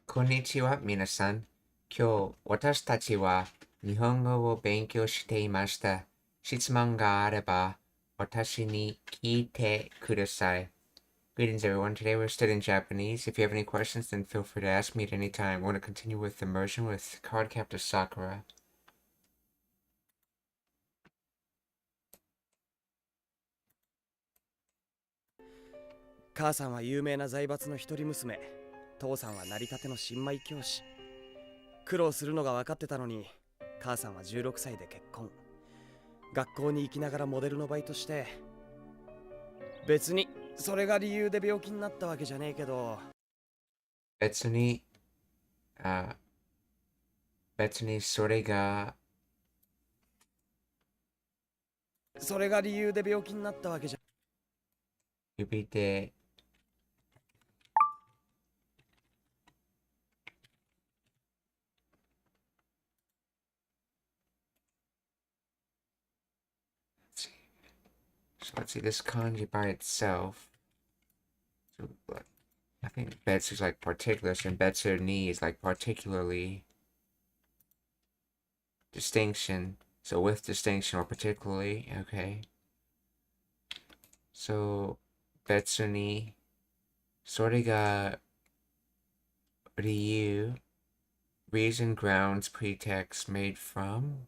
こんにちは、皆さん。今日、私たちは日本語を勉強していました。質問があれば、私に聞いてください。Greetings, everyone. Today we're studying Japanese. If you have any questions, then feel free to ask me at any time. We're going to continue with Immersion with Card Captor Sakura. 母さんは有名な財閥の一人娘、父さんは成り立ての新米教師。苦労するのが分かってたのに、母さんは16歳で結婚。学校に行きながらモデルのバイトして、別にそれが理由で病気になったわけじゃねえけど、別に、それが理由で病気になったわけじゃ。指でSo let's see this kanji by itself. So I think betsu is like particular, and betsu ni is like particularly. Distinction. So with distinction or particularly, okay. So betsu ni sore ga ryu, reason, grounds, pretext made from.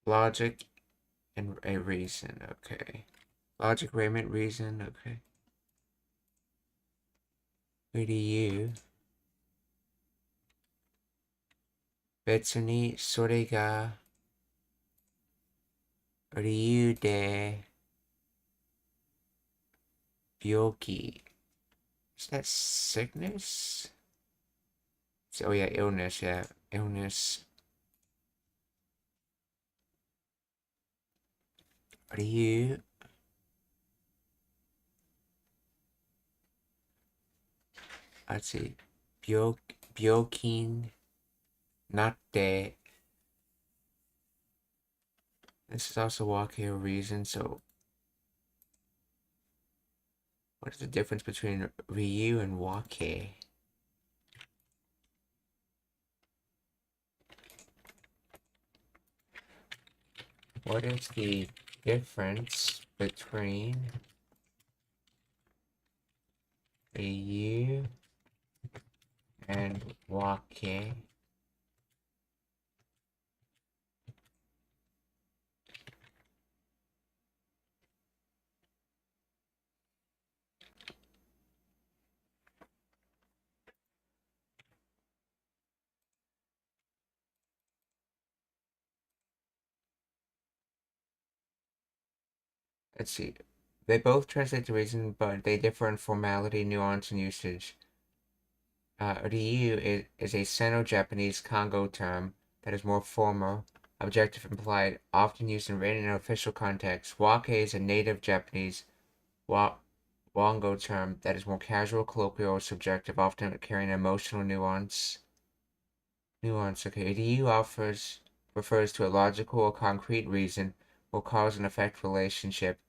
Logic and a reason, okay. Logic, raiment, reason, okay. Ryu. Betsu ni sore ga ryu de byoki. Is that sickness? Oh yeah, illness, yeah. Illness. Ryu. Let's see. Byokin natte. This is also wake reason, so what is the difference between Ryu and wake? What is the difference between Ryu and wake? Let's see. They both translate to reason, but they differ in formality, nuance, and usage. Ryu is a Sino-Japanese Kongo term that is more formal, objective, implied, often used in written and official contexts. Wake is a native Japanese Wango term that is more casual, colloquial, or subjective, often carrying emotional nuance. Okay. Ryu refers to a logical or concrete reason or cause and effect relationship.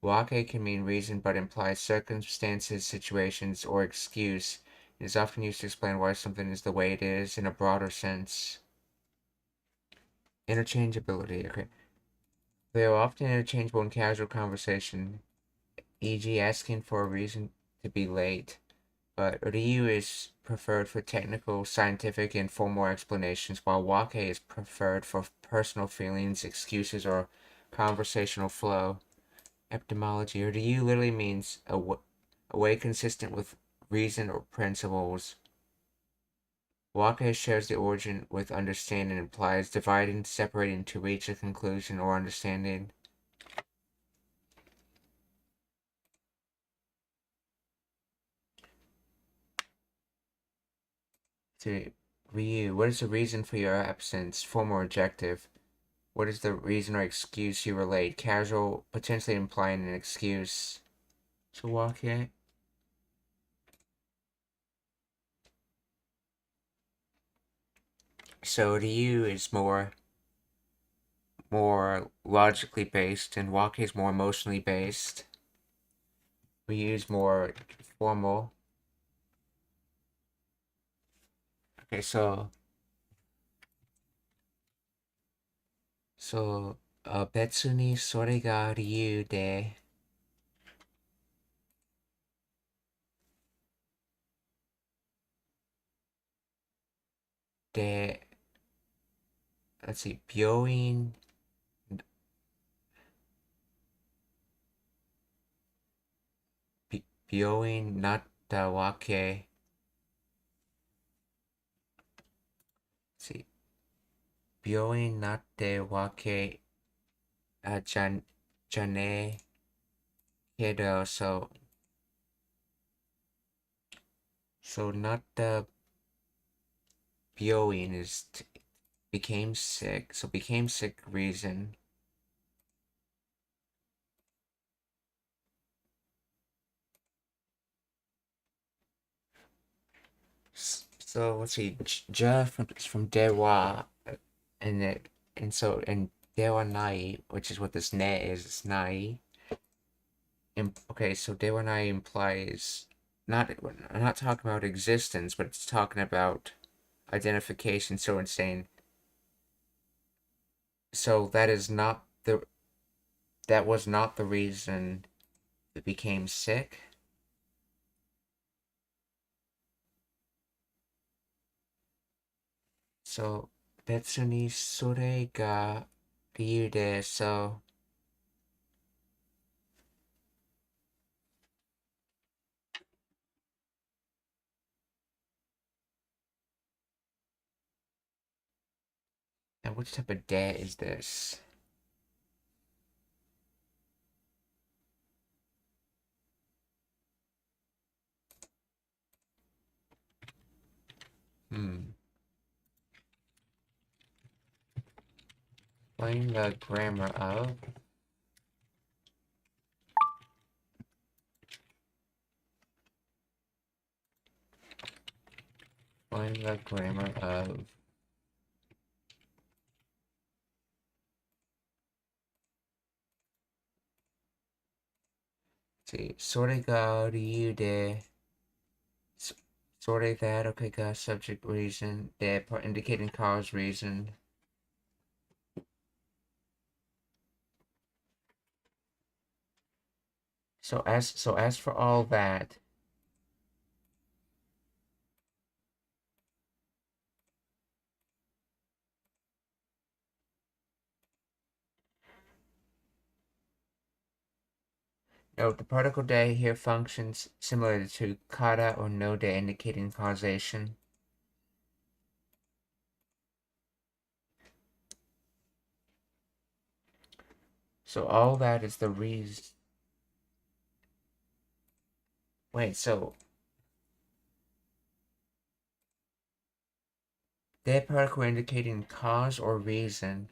Wake can mean reason but implies circumstances, situations, or excuse. It is often used to explain why something is the way it is in a broader sense. Interchangeability, okay. They are often interchangeable in casual conversation, e.g. asking for a reason to be late. But Ryu is preferred for technical, scientific, and formal explanations, while wake is preferred for personal feelings, excuses, or conversational flow. Etymology. Ryu literally means a way consistent with reason or principles. Wake shares the origin with understanding and implies dividing, separating to reach a conclusion or understanding. So, Ryu, what is the reason for your absence? Formal or adjective. What is the reason or excuse you relate? Casual, potentially implying an excuse. So, Wake. So Ryu is more logically based, and Wake is more emotionally based. We use more formal. Okay, so 別にそれが理由で、let's see, 病院になったわけ。let's see, 病院になってわけじゃねえけど、so なった病院 is became sick, so became sick reason. So let's see, ja from dewa, and dewa nai, which is what this ne is, it's nai. Okay, so dewa nai implies I'm not talking about existence, but it's talking about identification. So it's saying, so that was not the reason it became sick. So 別にそれが理由で、so now which type of de is this? Find the grammar of find the grammar of see それが理由でそれ that okay got subject reason that part indicating cause reason. So as for all that, note the particle de here functions similar to kata or no de indicating causation. So all that is the reason. Wait, so de particle indicating cause or reason.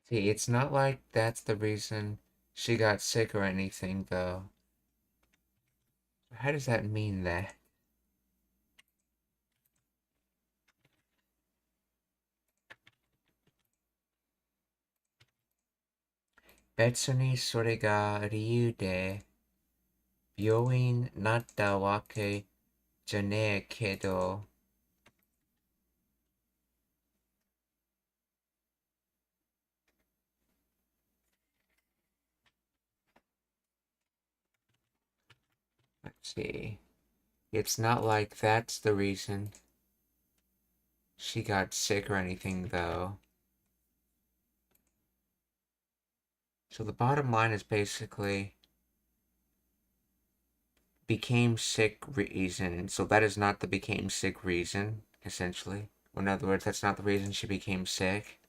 See, it's not like that's the reason she got sick or anything, though. How does that mean that? Betsu ni sore ga ryu de byouin natta wake janee kedo. Let's see. It's not like that's the reason she got sick or anything, though. So the bottom line is basically became sick reason. So that is not the became sick reason, essentially. Or in other words, that's not the reason she became sick.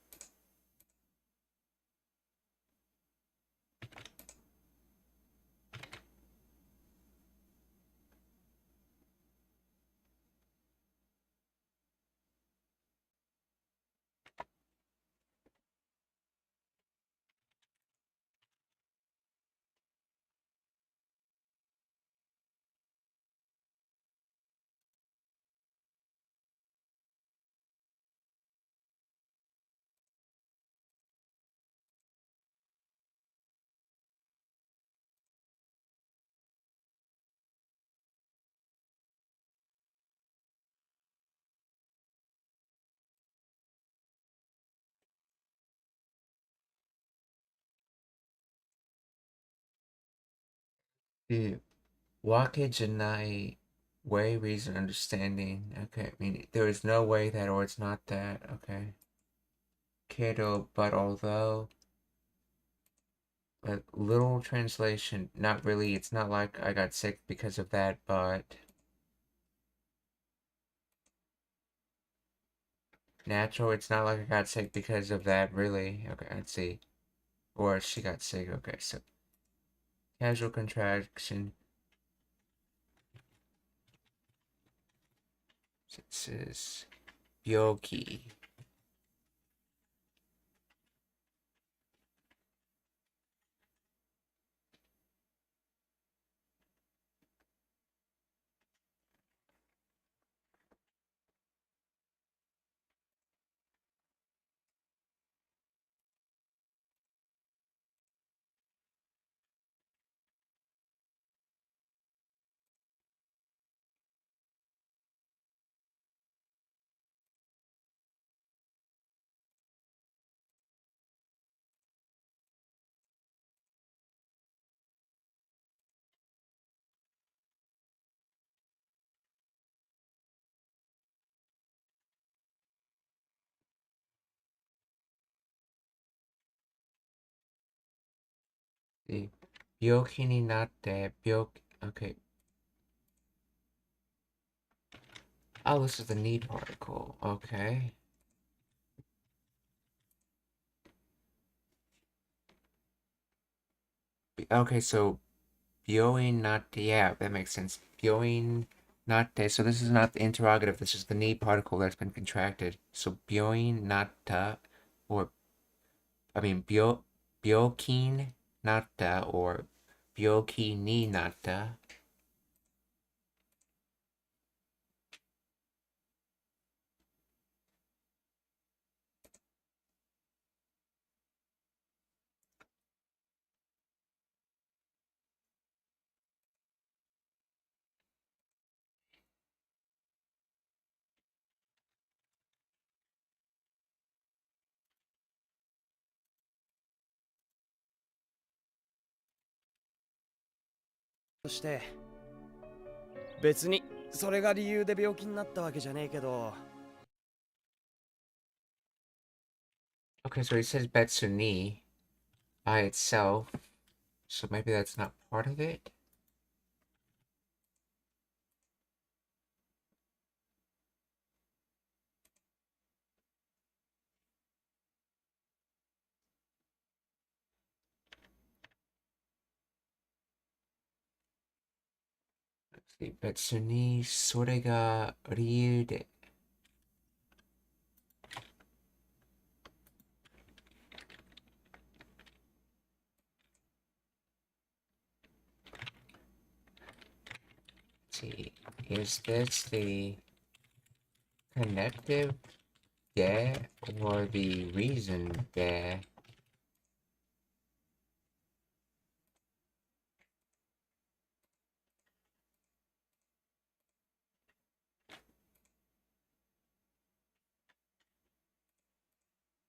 The Wakijanai way, reason, understanding. Okay, I mean, there is no way that or it's not that. Okay. Keto, but although. Like, literal translation, not really. It's not like I got sick because of that, but. Natural, it's not like I got sick because of that, really. Okay, let's see. Or she got sick. Okay, so. Casual contraction. It says. Byoki. The Byoki ni natte. Byoki. Okay. Oh, this is the need particle. Okay. Okay, so Byoin natte. Yeah, that makes sense. Byoin natte. So this is not the interrogative. This is the need particle that's been contracted. So Byoin natta, or I mean Byokin natta, or Byoki ni natta.そして別にそれが理由で病気になったわけじゃねえけど。Okay, so he says Betsuni by itself. So maybe that's not part of it. Let's see. Betsuni, それが理由で。See, is this the connective there or the reason there?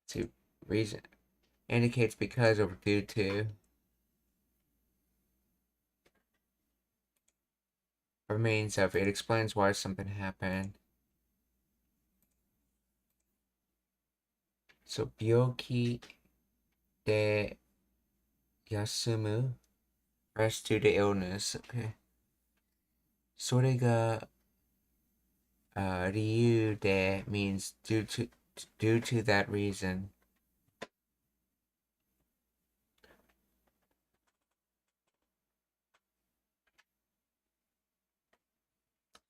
See, reason indicates because or due to. Remains of, it explains why something happened. So, byoki de yasumu, rest due to illness. Okay. それが 理由で means due to that reason.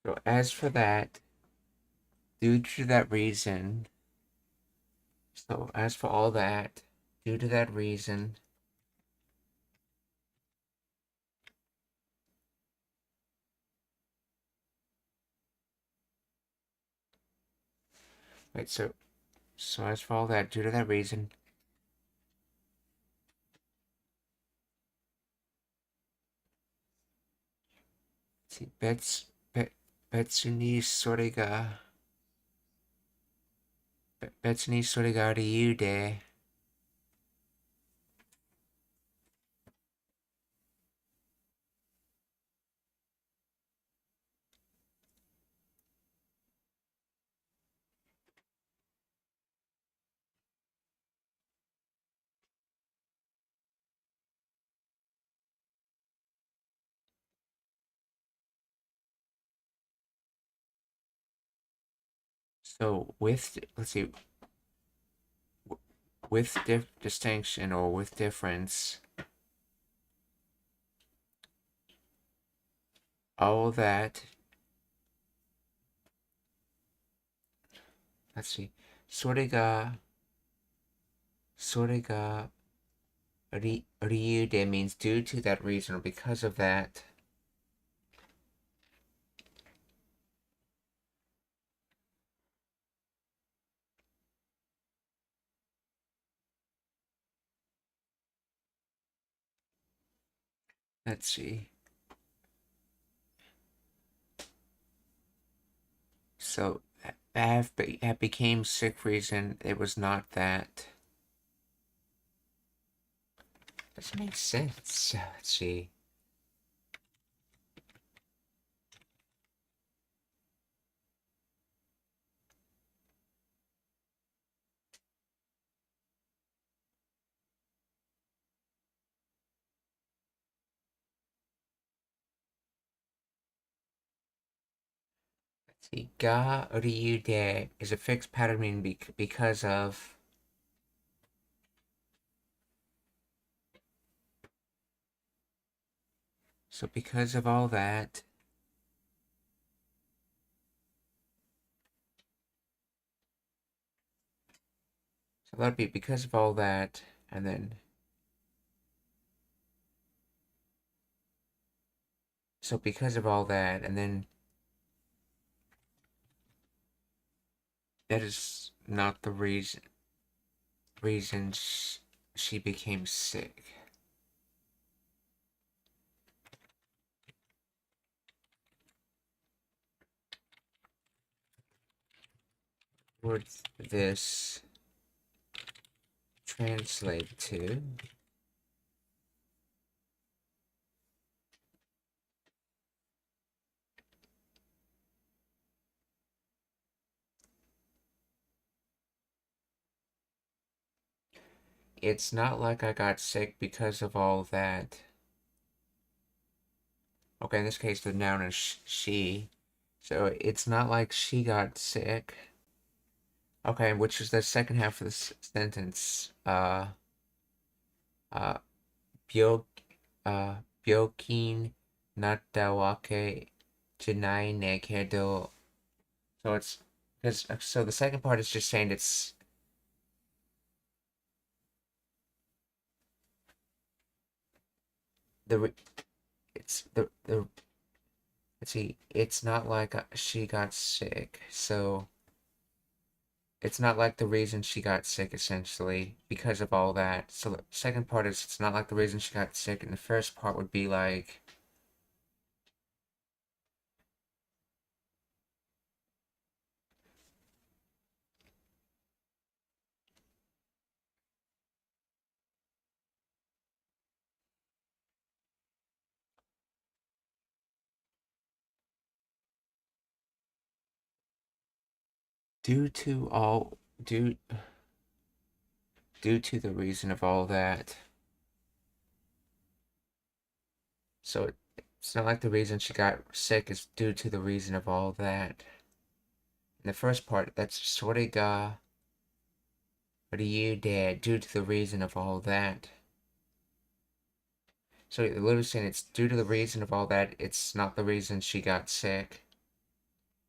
So as for that, due to that reason, so as for all that, due to that reason, wait, so as for all that, due to that reason, see,別にそれが、別にそれが理由で、So with, let's see, with distinction or with difference, all that, let's see, それが理由で means due to that reason or because of that. Let's see. So have became sick reason, it was not that. Doesn't make sense. Let's see. Let's see. Ga.repository is a fixed pattern meaning because of. So because of all that. So that would be because of all that, and then. So because of all that, and then. That is not the reason she became sick. Would this translate to? It's not like I got sick because of all that. Okay, in this case, the noun is she. So it's not like she got sick. Okay, which is the second half of the sentence. Uh, 病, 病気になったわけじゃないねけど. So it's, so the second part is just saying it's, it's let's see, it's not like she got sick, so it's not like the reason she got sick, essentially, because of all that. So the second part is it's not like the reason she got sick, and the first part would be like, due to all, due to the reason of all that. So it's not like the reason she got sick is due to the reason of all that. In the first part, that's それが理由で due to the reason of all that. So you're literally saying it's due to the reason of all that, it's not the reason she got sick.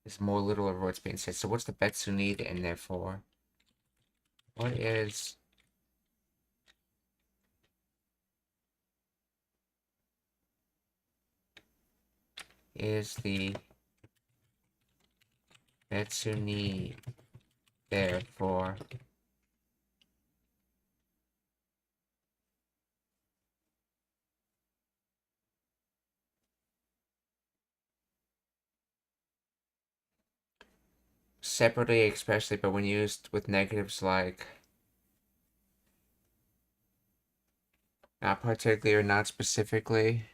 It's more literal of what's being said. So what's the betsu need in there for? What is the betsu need there for? Separately, especially, but when used with negatives like not particularly or not specifically,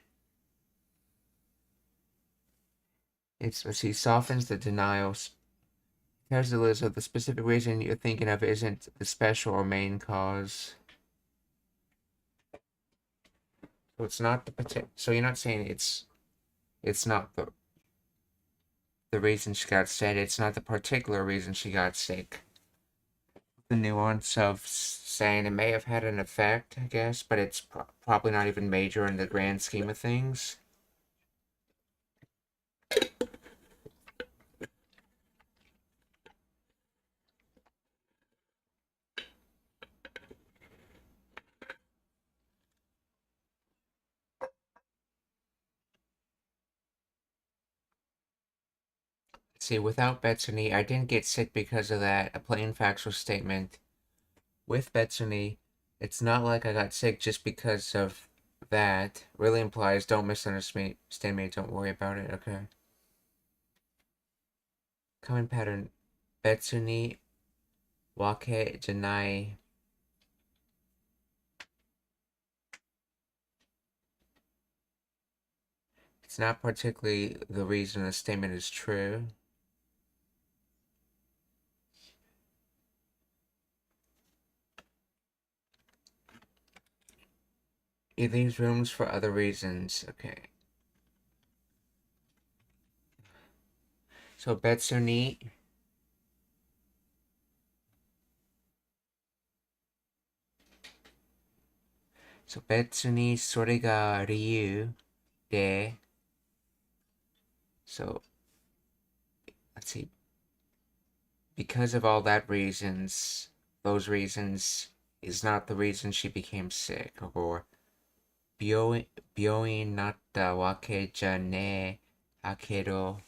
it's, let's see, softens the denials. Tells the list of the specific reason you're thinking of isn't the special or main cause. So it's not the so you're not saying it's not the, the reason she got sick. It's not the particular reason she got sick. The nuance of saying it may have had an effect, I guess, but it's probably not even major in the grand scheme of things. See, without Betsuni, I didn't get sick because of that. A plain factual statement. With Betsuni, it's not like I got sick just because of that. Really implies don't misunderstand me, don't worry about it, okay? Common pattern. Betsuni wake janai. It's not particularly the reason the statement is true. It leaves rooms for other reasons. Okay. So Betsuni. So Betsuni sore ga ryu de. So let's see. Because of all that reasons, those reasons is not the reason she became sick. Or 病院になったわけじゃねえだけど、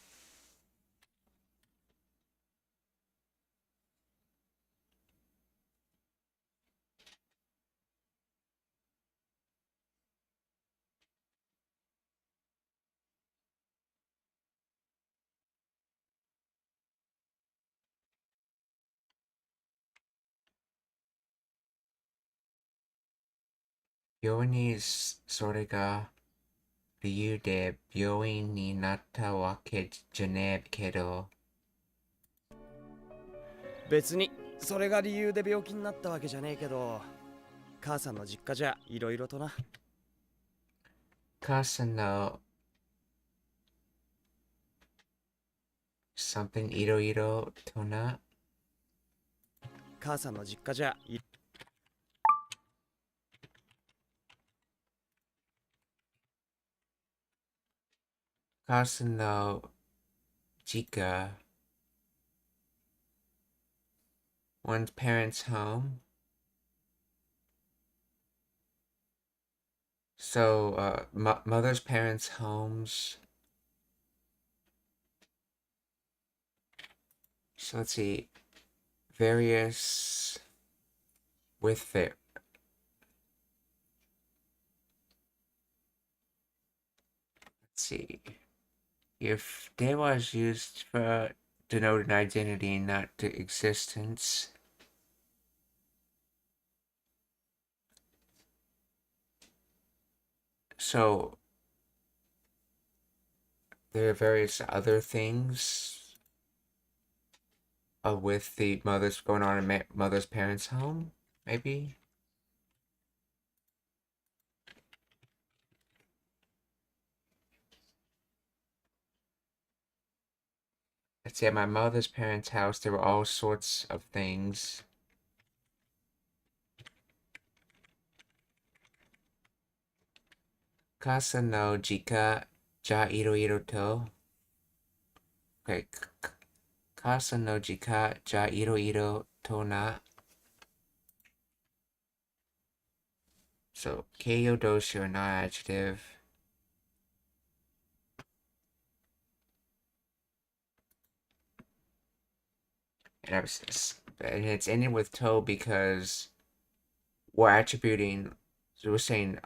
病院にそれが理由で病院になったわけじゃねえけど、別にそれが理由で病気になったわけじゃねえけど、母さんの実家じゃいろいろとな。母さんの something いろいろとな。母さんの実家じゃ母さんの実家 one's parents' home. So, mother's parents' homes. So let's see. Various with it. Let's see. If dewa is used for denote an identity, not to existence. So there are various other things with the mother's going on in mother's parents' home, maybe. Let's see, at my mother's parents' house, there were all sorts of things. Kasa no jika ja iro to. Okay. Kasa no jika ja iro to na. So, keiyo doshi are not adjective. And it's ending with to because we're attributing, so we're saying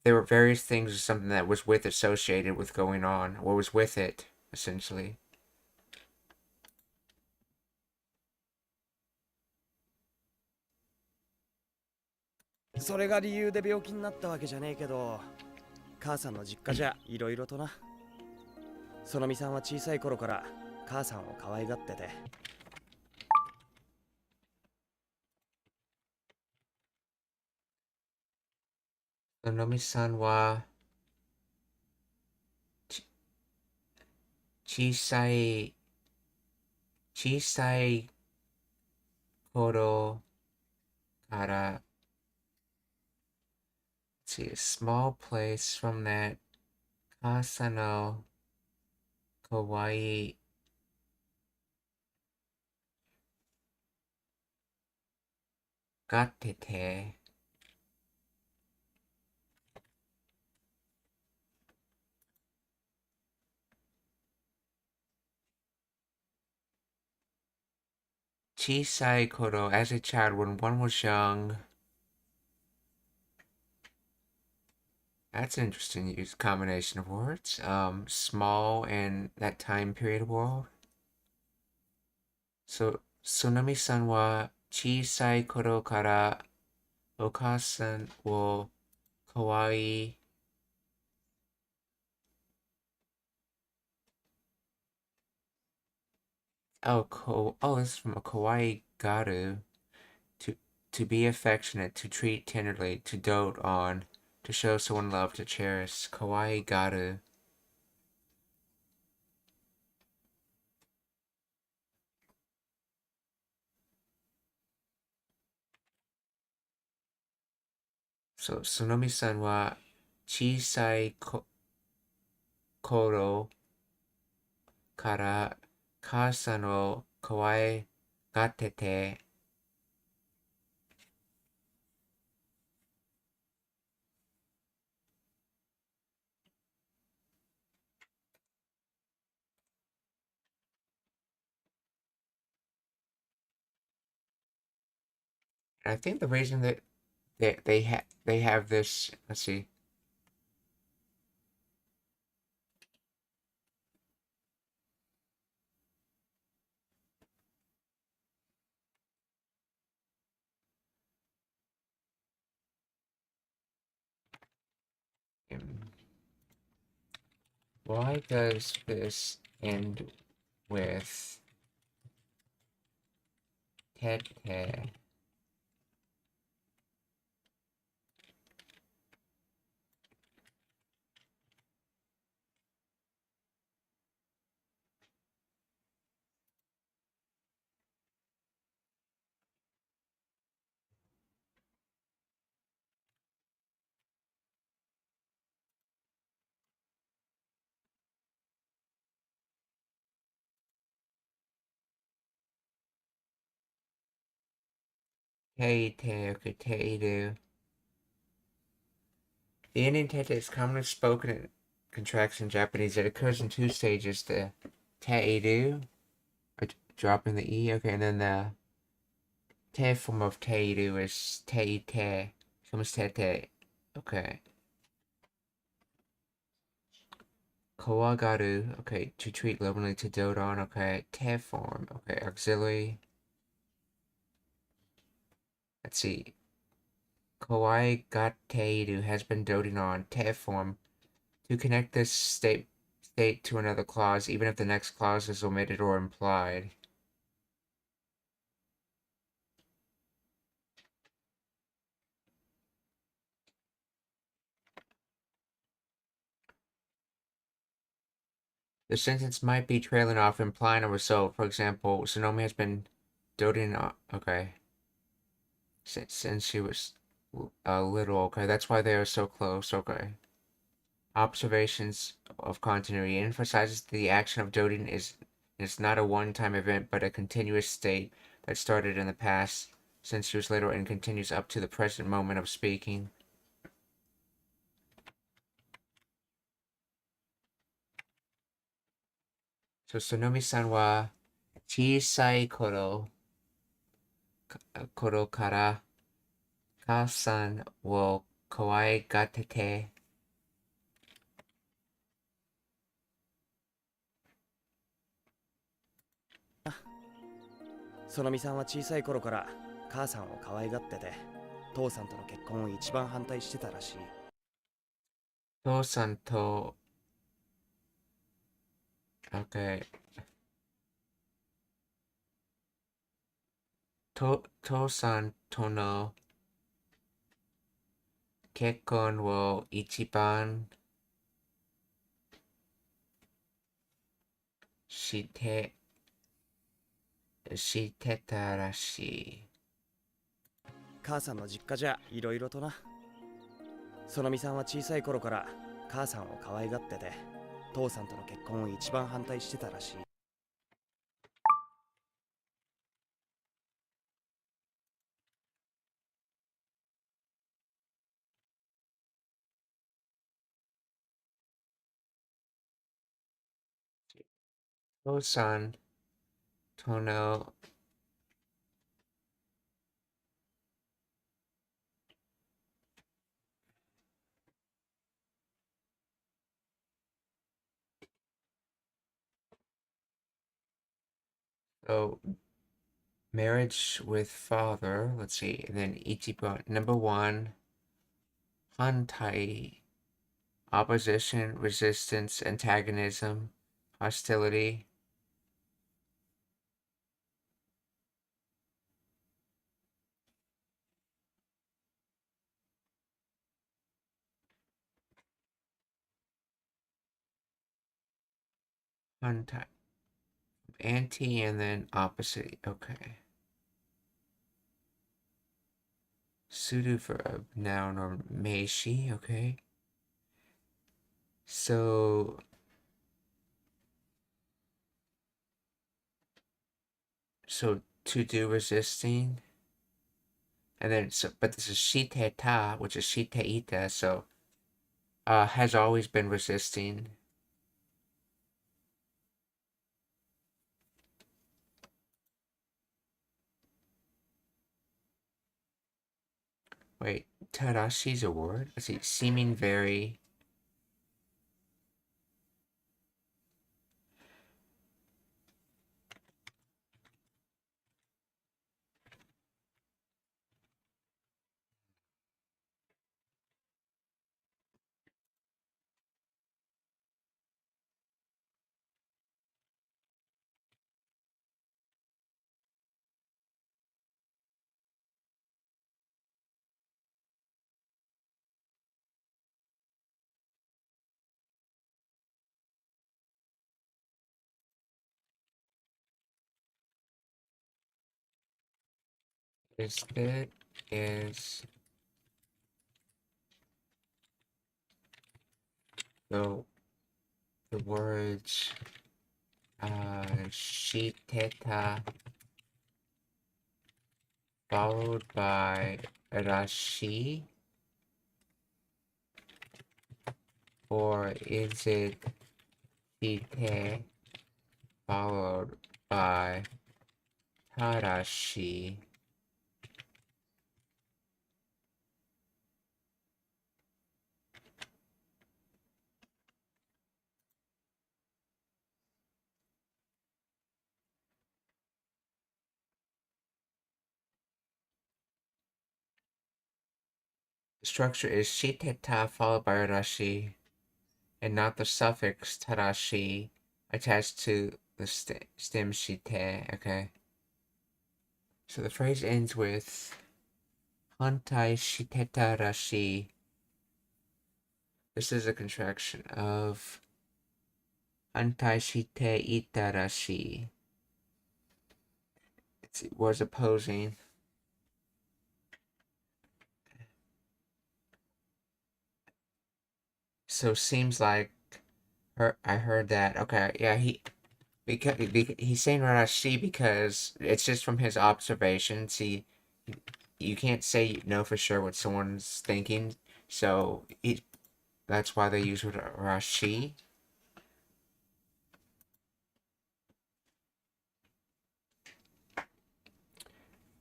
there were various things or something that was with associated with going on, what was with it, essentially. それが理由で病気になったわけじゃねえけど、母さんの実家じゃいろいろとな。そのみさんは小さい頃から母さんを可愛がってて。Sonomi-san wa 小さい頃から see a small place from that 母さんのかわいいがってて小さい頃 as a child when one was young. That's an interesting use combination of words. Small and that time period world. So, Tsunami-san wa chisai koro kara okasan wo kawaii. This is from a kawaii garu. To be affectionate, to treat tenderly, to dote on, to show someone love, to cherish. Kawaii garu. So, Tsunami-san wa chisai koro kara 母さんを可愛がってて I think the reason that they have this, let's see. Why does this end with tete? Teite, okay, teidu. The Indian tete is commonly spoken in contraction Japanese. It occurs in two stages. The teidu, dropping the e, okay, and then the te form of teidu is teite, becomes tete, okay. Kawagaru, okay, to treat lovingly, to dote on, okay. Te form, okay, auxiliary. Let's see. Kawaii gateiru has been doting on. Te form, to connect this state to another clause, even if the next clause is omitted or implied. The sentence might be trailing off, implying a result. For example, Sonomi has been doting on. Okay. Since she was little. Okay, that's why they are so close. Okay. Observations of continuity emphasizes the action of doting is not a one-time event, but a continuous state that started in the past since she was little and continues up to the present moment of speaking. So Sonomi-san wa chisai koro kara ka-san wo kawaii gatte te. そのみさんは小さい頃から母さんを可愛がってて、父さんとの結婚を一番反対してたらしい。父さんと Okay. 父さんとの結婚を一番してたらしい。母さんの実家じゃいろいろとな。そのみさんは小さい頃から母さんを可愛がってて、父さんとの結婚を一番反対してたらしい。父さんとのSo marriage with father, let's see, and then ichiban, number one, hantai, opposition, resistance, antagonism, hostility. Hantai, anti, and then opposite. Okay. Sudo verb, noun, or meishi. Okay. So to do resisting, and then but this is shite ta, which is shite ita, so has always been resisting. Wait, Tarashi's a word? Let's see, seeming very. Is the words shiteta followed by rashi, or is it shite followed by tarashi? The structure is shiteta followed by rashi, and not the suffix tarashi attached to the stem shite. Okay. So the phrase ends with hantai shiteta rashi. This is a contraction of hantai shite ita rashi. It was opposing. So seems like I heard that. Okay, yeah, he's saying rashi because it's just from his observations. You can't say no for sure what someone's thinking, so that's why they use rashi.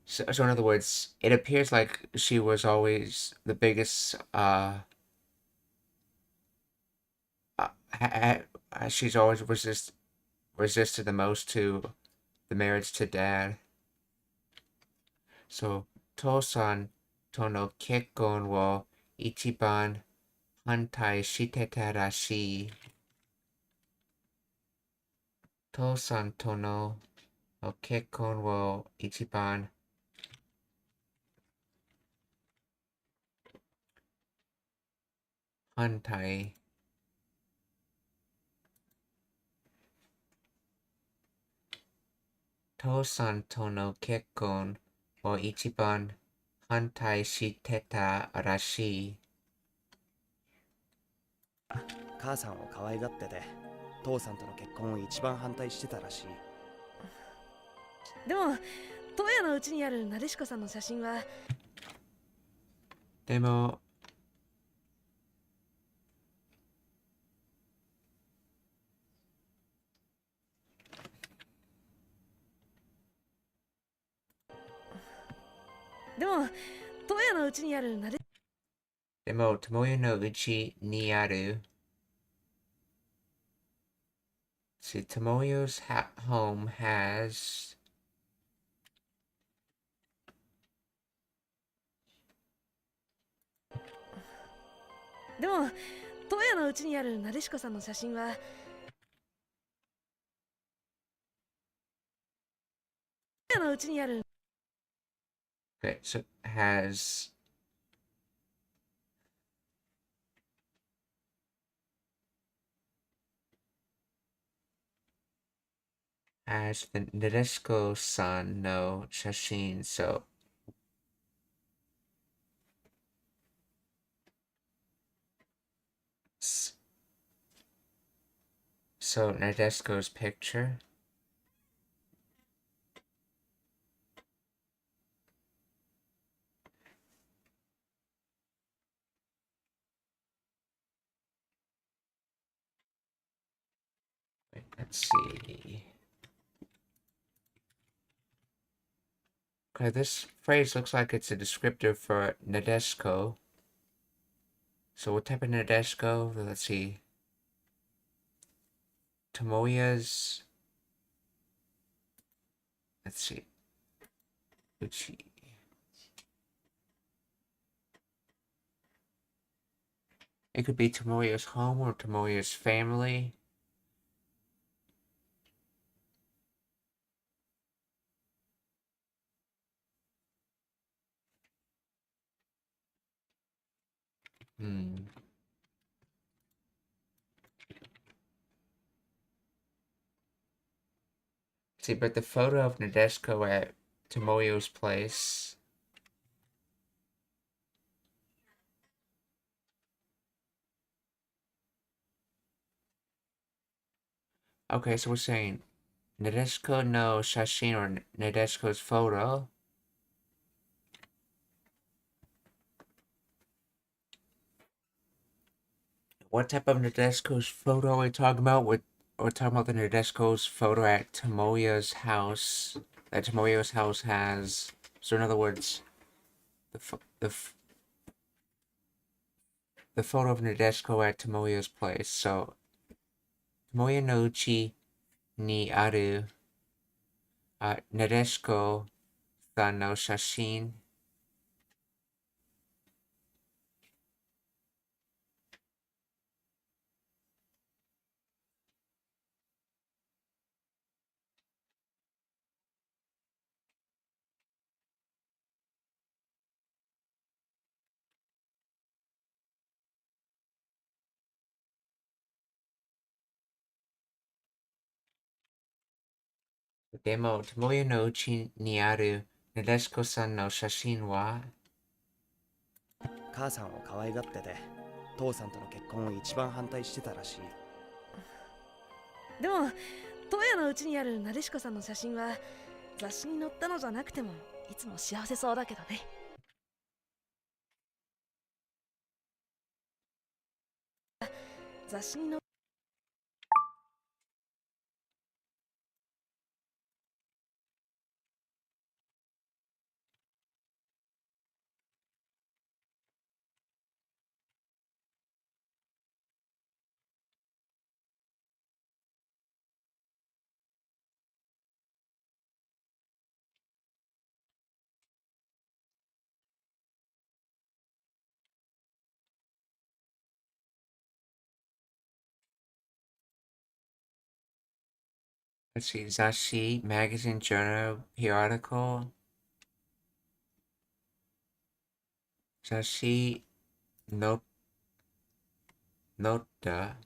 So in other words, it appears like she was always the biggest. She's always resisted the most to the marriage to dad. So Tosan to no kekkon wo ichiban hantai shiteta rashi. Tosan to no kekkon wo ichiban hantai 父さんとの結婚を一番反対してたらしい。母さんを可愛がってて父さんとの結婚を一番反対してたらしい。でもトヤのうちにあるなでしこさんの写真はでも、トヤのうちにあるなででも、友よのうちにある。See, Tomoyo's home has. でもトヤのうちにあるなでしこさんの写真はトヤのうちにある Okay, so has the Nadeshiko-san no shashin, so Nadeshiko's picture. Wait, let's see. Okay, this phrase looks like it's a descriptor for Nadeshiko. So what type of Nadeshiko? Let's see. Tomoya's. Let's see. Uchi. It could be Tomoya's home or Tomoya's family. See, but the photo of Nadeshiko at Tomoyo's place. Okay, so we're saying Nadeshiko no shashin or Nadeshiko's photo. What type of Nadeshiko's photo are we talking about? We're talking about the Nadeshiko's photo at Tomoya's house. That Tomoya's house has. So in other words, the photo of Nadeshiko at Tomoya's place. So Tomoya no uchi ni aru Nadeshiko-san no shashin. Demo, Tomoya no uchi ni aru Nadeshiko-san no shashin wa? 母さんを可愛がってて父さんとの結婚を一番反対してたらしい。でもトヤのうちにあるなでしこさんの写真は雑誌に載ったのじゃなくてもいつも幸せそうだけどね。雑誌に載っLet's see, Zashi, magazine, journal, periodical. Zashi, note, nota, to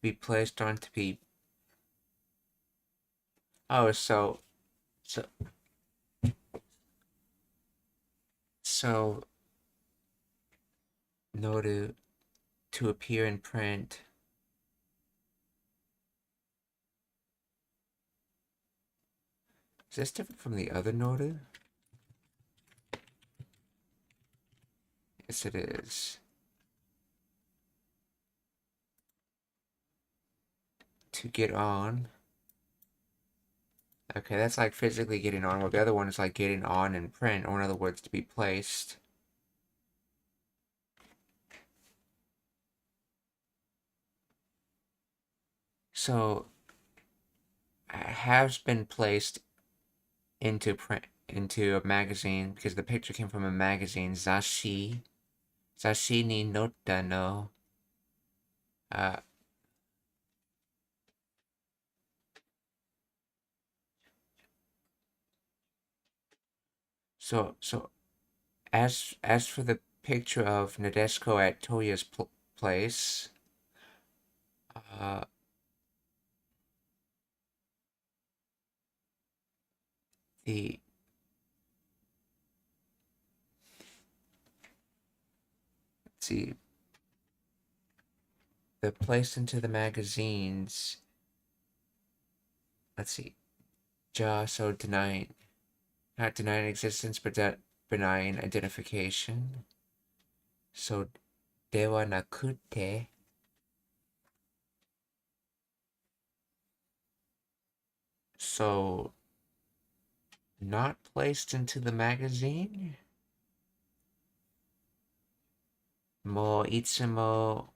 be placed on to be. Oh, so So note to appear in print. Is this different from the other note? Yes, it is. To get on. Okay, that's like physically getting on, while the other one is like getting on in print, or in other words, to be placed. So, has been placed into print, into a magazine, because the picture came from a magazine, Zashi ni notta no. So as for the picture of Nadeshiko at Toya's place, the let's see, the placed into the magazines. Let's see, so denying, not denying existence, but denying identification. So dewa nakute. So not placed into the magazine. Mo itsumo.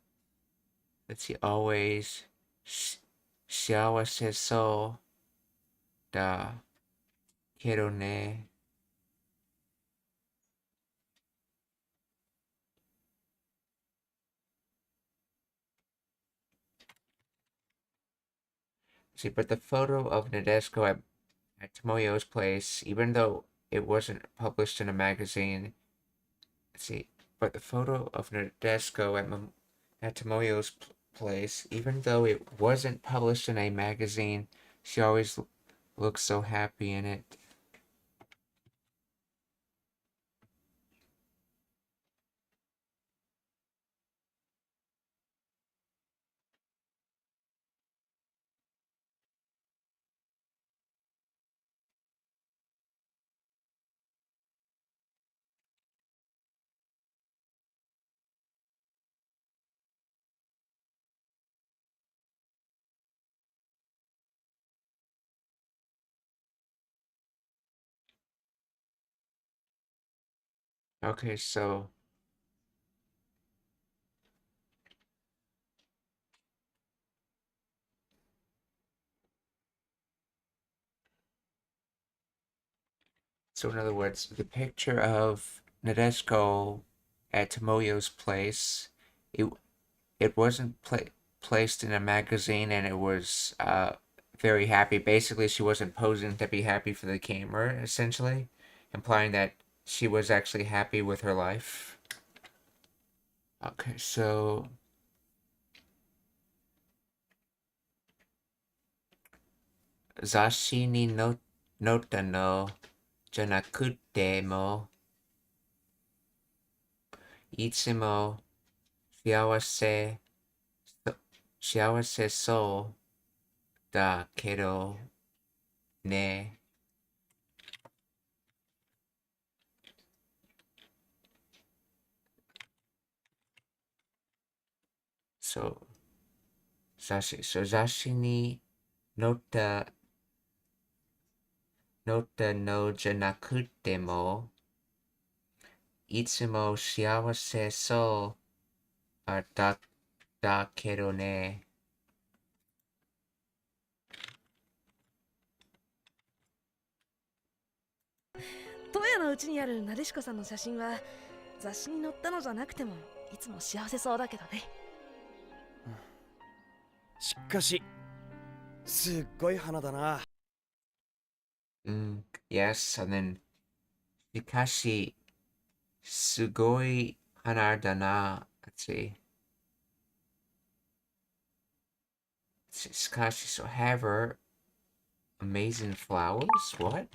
Let's see, always. Shiawase so da kedo ne. See, but the photo of Nadeshiko at Tomoyo's place, even though it wasn't published in a magazine, let's see, but the photo of Nadeshiko at Tomoyo's place, even though it wasn't published in a magazine, she always looks so happy in it. Okay, so in other words, the picture of Nadeshiko at Tomoyo's place, it wasn't placed in a magazine, and it was very happy. Basically, she wasn't posing to be happy for the camera, essentially, implying that she was actually happy with her life. Okay, so Zashi ni nota no janakute mo itsumo shiawase so da kedo ne. So Zashi ni nota no janakute mo itsumo shiawase so da kedo ne. トヤのうちにあるなでしこさんの写真は雑誌に載ったのじゃなくてもいつも幸せそうだけどね。しかしすっごい花だな。Yes, and then Shikashi sugoi hana da na. Let's see. Shikashi, so however, Amazing flowers? What?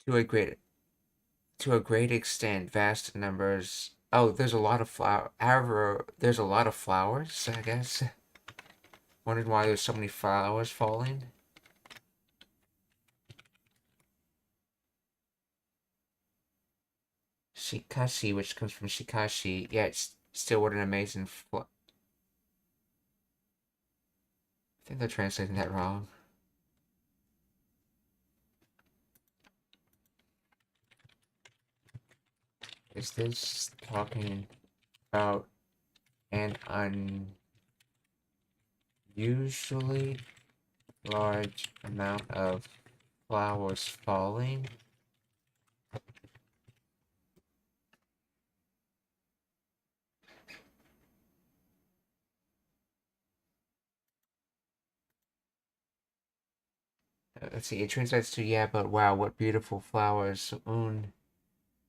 To a great extent, vast numbers. Oh, there's a lot of flower. However, there's a lot of flowers, I guess. Wondered why there's so many flowers falling. Shikashi, which comes from Shikashi. Yeah, it's still what an amazing I think they're translating that wrong. Is this talking about an unusually large amount of flowers falling? Let's see, it translates to, yeah, but wow, what beautiful flowers.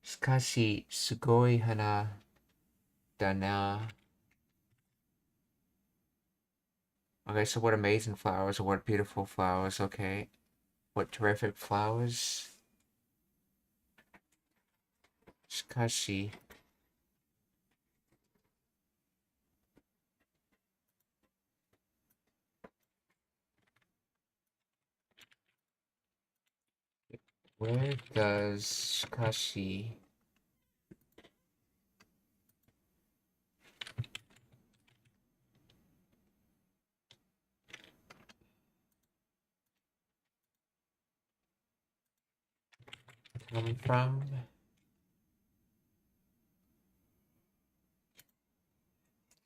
Shikashi, sugoi hana da na. Okay, so what amazing flowers, or what beautiful flowers, okay. What terrific flowers. Shikashi. Where does Shikashi come from?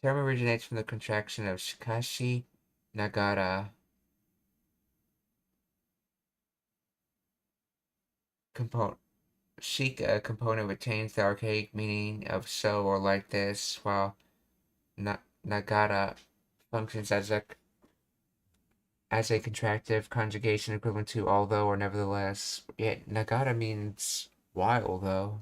The term originates from the contraction of Shikashi Nagara. Shika component retains the archaic meaning of so or like this, while Nagara functions as a contractive conjugation equivalent to although or nevertheless. Yet Nagara means while, though.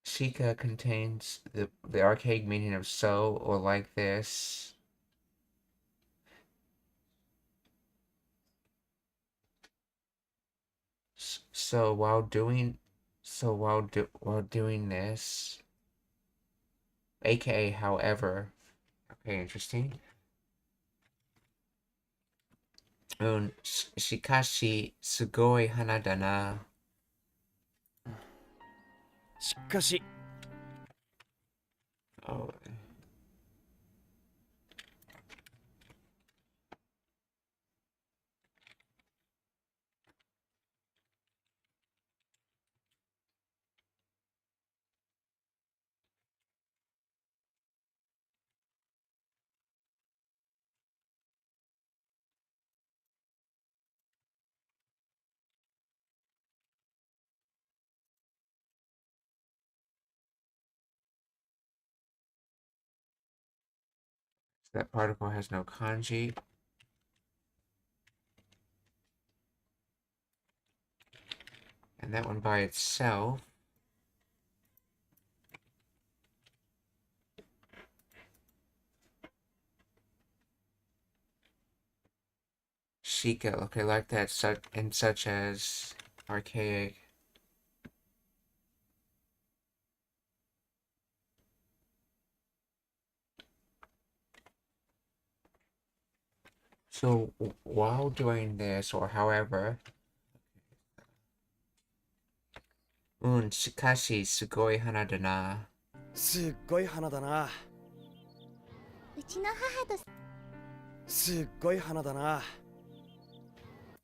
Shika contains the archaic meaning of so or like this. So while doing this, aka however. Okay, interesting. Shikashi sugoi hana da na. しかし Oh. That particle has no kanji. And that one by itself. Shika, okay, like that, such as archaic. So while doing this, or however, shikashi sugoi hana da na. すっごい花だな。うちの母とすっごい花だな。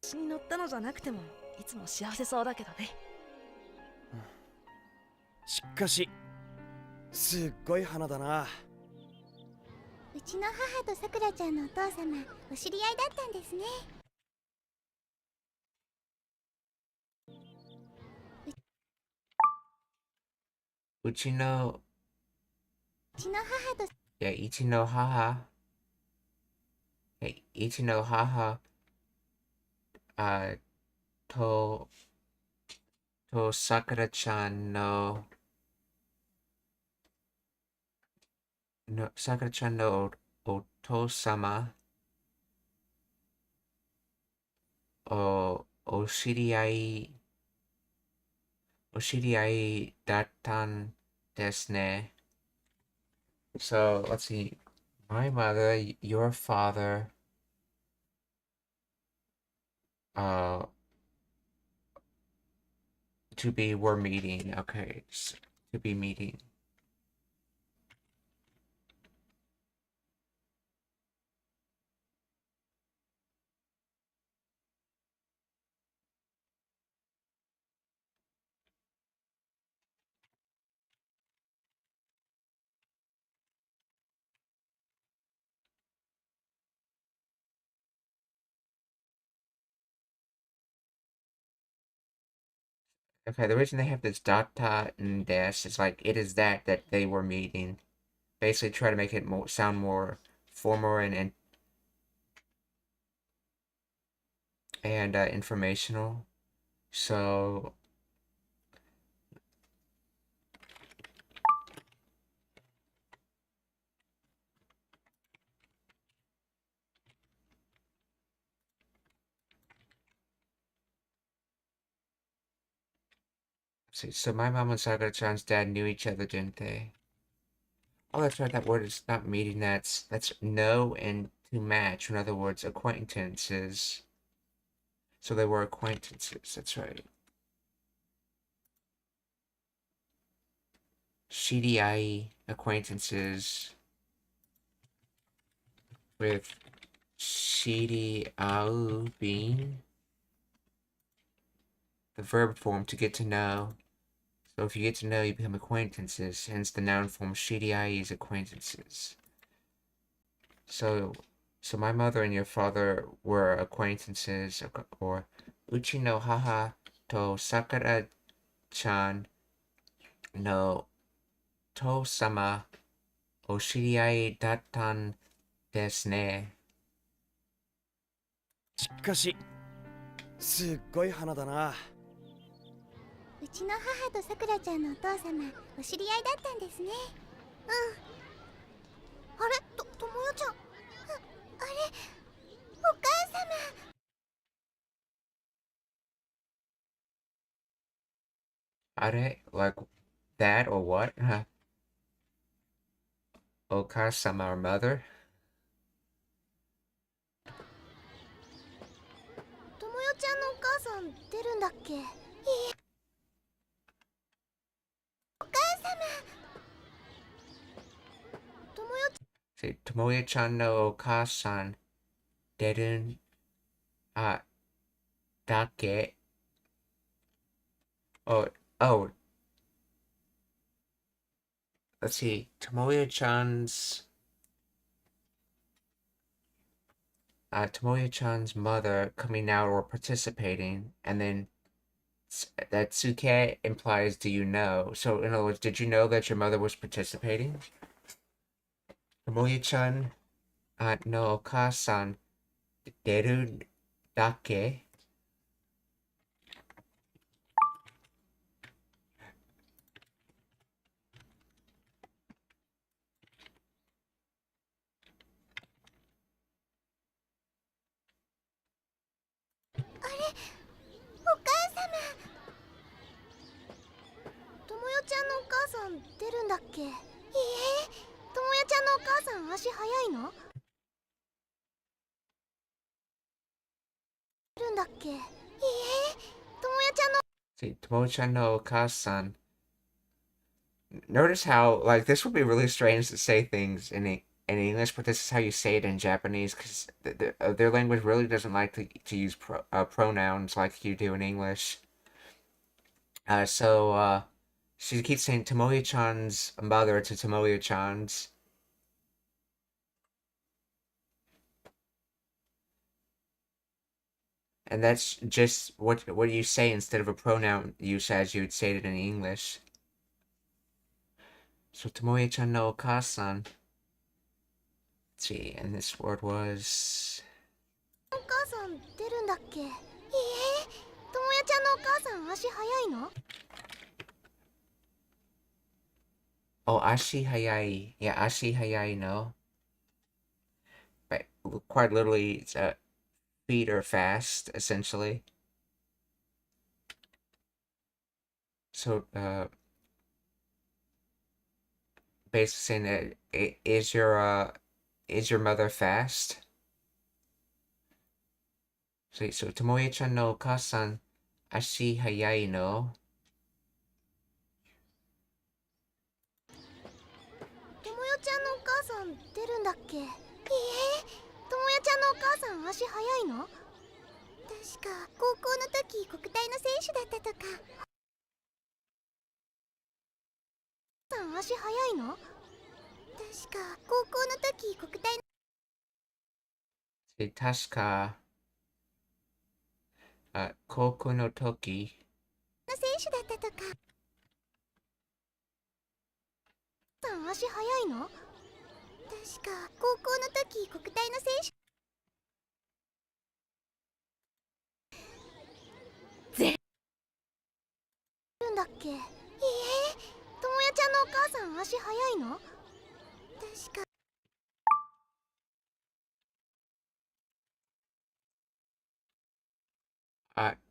私に乗ったのじゃなくてもいつも幸せそうだけどね。しかしすっごい花だな。うちの母とさくらちゃんのお父様お知り合いだったんですね。うちのうちの母といや、ichi no haha. Hey, Ichi no haha to Sakura-chan no Sakura-chan no Oto-sama o shiriai dattan desu ne. So let's see. My mother, your father, uh, we're meeting. Okay, to be meeting. Okay, the reason they have this dot and dash is like it is that they were meeting. Basically, try to make it sound more formal and informational. So see, so my mom and Sakura-chan's dad knew each other, didn't they? Oh, that's right. That word is not meeting. That's know and to match. In other words, acquaintances. So they were acquaintances. That's right. CDI acquaintances with CDAU being the verb form to get to know. So if you get to know, you become acquaintances. Hence the noun form CDI is acquaintances. So my mother and your father were acquaintances, or Uchi no haha to Sakura-chan no to-sama o shiriai dattan desu ne. しかしすっごい花だな。うちの母とさくらちゃんのお父様お知り合いだったんですね。あれともよちゃん、あれお母様。Are like that or what? Okasama or mother? ともよちゃんのお母さん出るんだっけ？いいえ。お母様。ともよ See, Tomoya-chan no Okasan derun dake. Oh, let's see. Tomoya-chan's mother coming out or participating, and then that Tsuke implies do you know? So in other words, did you know that your mother was participating? Tomoya-chan no Okasan deru dake. See, Tomoya-chan no Okasan. Notice how, like, this would be really strange to say things in English, but this is how you say it in Japanese, because their language really doesn't like to use pronouns like you do in English. So she keeps saying Tomoya-chan's mother to Tomoya-chan's. And that's just what you say instead of a pronoun use as you would say it in English. So Tomoya-chan no Okasan see, and this word was お母さん出るんだっけ？いいえ、ともやちゃんのお母さん足早いの？ oh ashi hayai. Yeah, ashi hayai no. But quite literally, it's feet are fast essentially. So basically saying that is your mother fast? So Tomoe-chan no okasan ashi hayai no. ともやちゃんのお母さん出るんだっけ？いいえ、ともやちゃんのお母さん足早いの？確か高校の時国体の選手だったとか。さん足早いの？確か高校の時国体の See, Tasca, Koku no Toki. 選手だったとか。さん足早いの？確か高校の時国体の選手。るんだっけ？いいえ、ともやちゃんのお母さん足早いの？確か。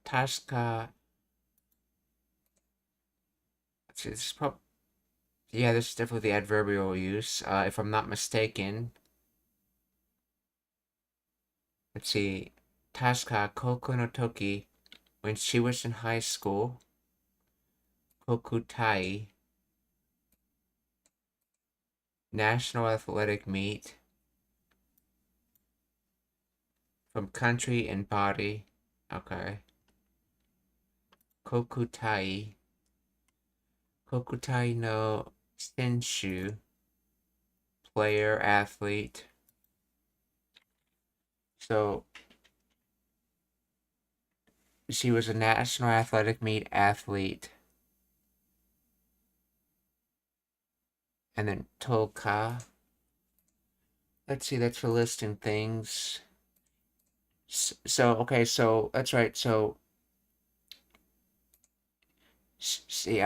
Tasca. Let's see, this is probably. Yeah, this is definitely the adverbial use. If I'm not mistaken. Let's see. Tasca Koku no Toki. When she was in high school. Kokutai. National athletic meet. From country and body. Okay. Kokutai. Kokutai no Senshu. Player, athlete. So, she was a national athletic meet athlete. And then Toka. Let's see, that's for listing things. So, okay, so, that's right, so... See,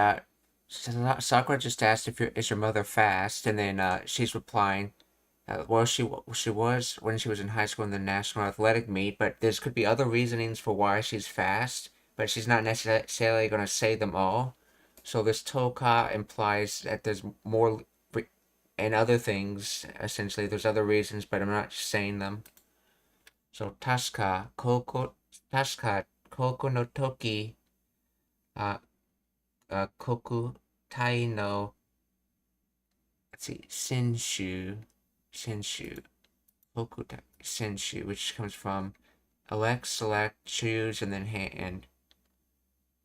Sakura just asked if is your mother fast, and then she's replying, well, she was when she was in high school in the national athletic meet, but there could be other reasonings for why she's fast, but she's not necessarily going to say them all. So this toka implies that there's more, and other things, essentially, there's other reasons, but I'm not saying them. So Tasca Koko no Toki, Koku Tai no, let's see, Senshu, Koku Tai, Senshu, which comes from elect, select, choose, and then hand.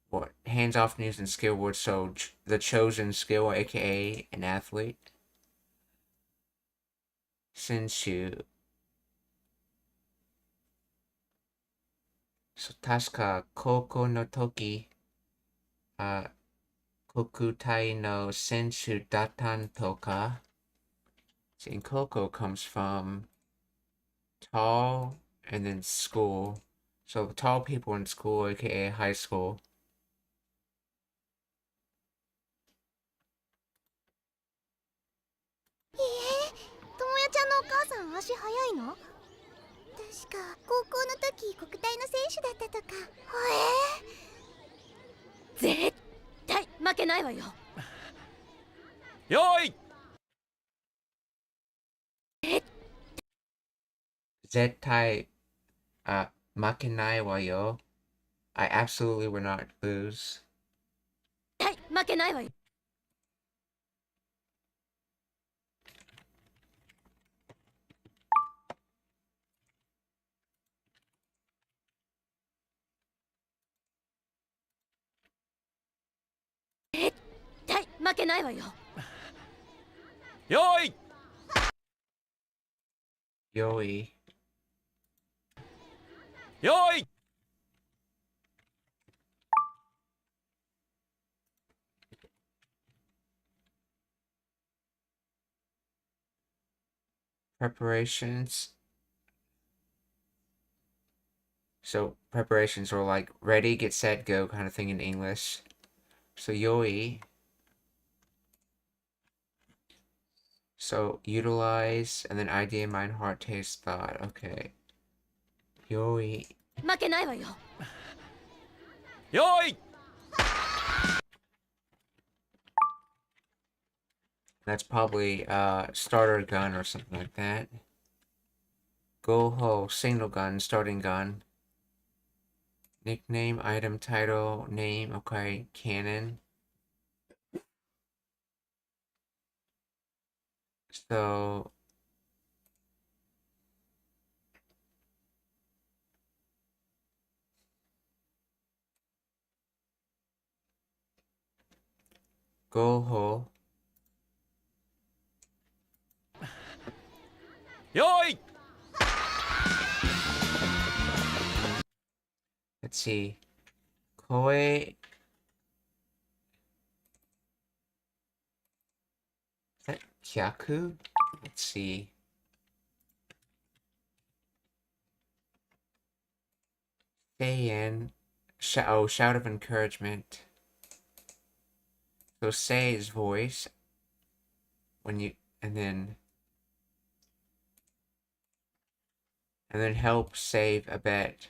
What? Hands often used in skill words, so the chosen skill, aka an athlete. Senshu. So, Tasca Koko no Toki, Kokutai no Senshu Datan Toka. See, Koko comes from tall and then school. So, tall people in school, aka high school. いいえ、ともやちゃんのお母さん足早いの？確か高校の時国体の選手だったとか。絶対負けないわよ。よーい。Zettai, makenai wa yo. I absolutely will not lose. 絶対負けないわよ。絶対負けないわよ。よーい。Yoi. よーい。preparations. So preparations are like ready, get set, go kind of thing in English. So yoi. So utilize, and then idea, mind, heart, taste, thought. Okay. Yoi. 負けないわよ。よーい。 That's probably starter gun or something like that. Go ho, signal gun, starting gun. Nickname, item, title, name, okay, cannon. So go ho. よーい。 Let's see. Koi. Is that Kyaku? Let's see. Stay in. Shout of encouragement. So say is voice. When you, and then help, save, abet.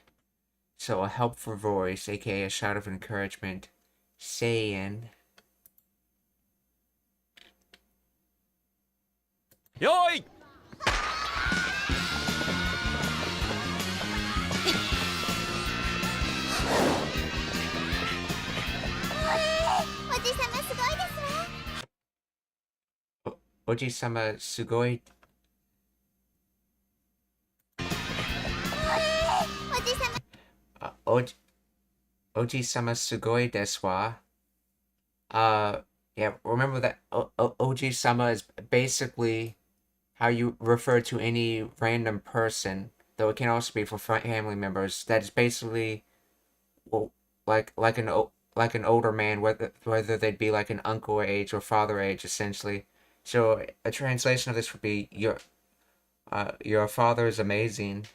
So a helpful voice, aka a shout of encouragement. Saying. よーい。 おじさますごいですわ。 Oji-sama sugoi. おじさま Oji-sama sugoi desu wa. Yeah, remember that Oji-sama is basically how you refer to any random person, though it can also be for family members. That is basically, well, like an older man, whether they'd be like an uncle age or father age, essentially. So a translation of this would be your father is amazing.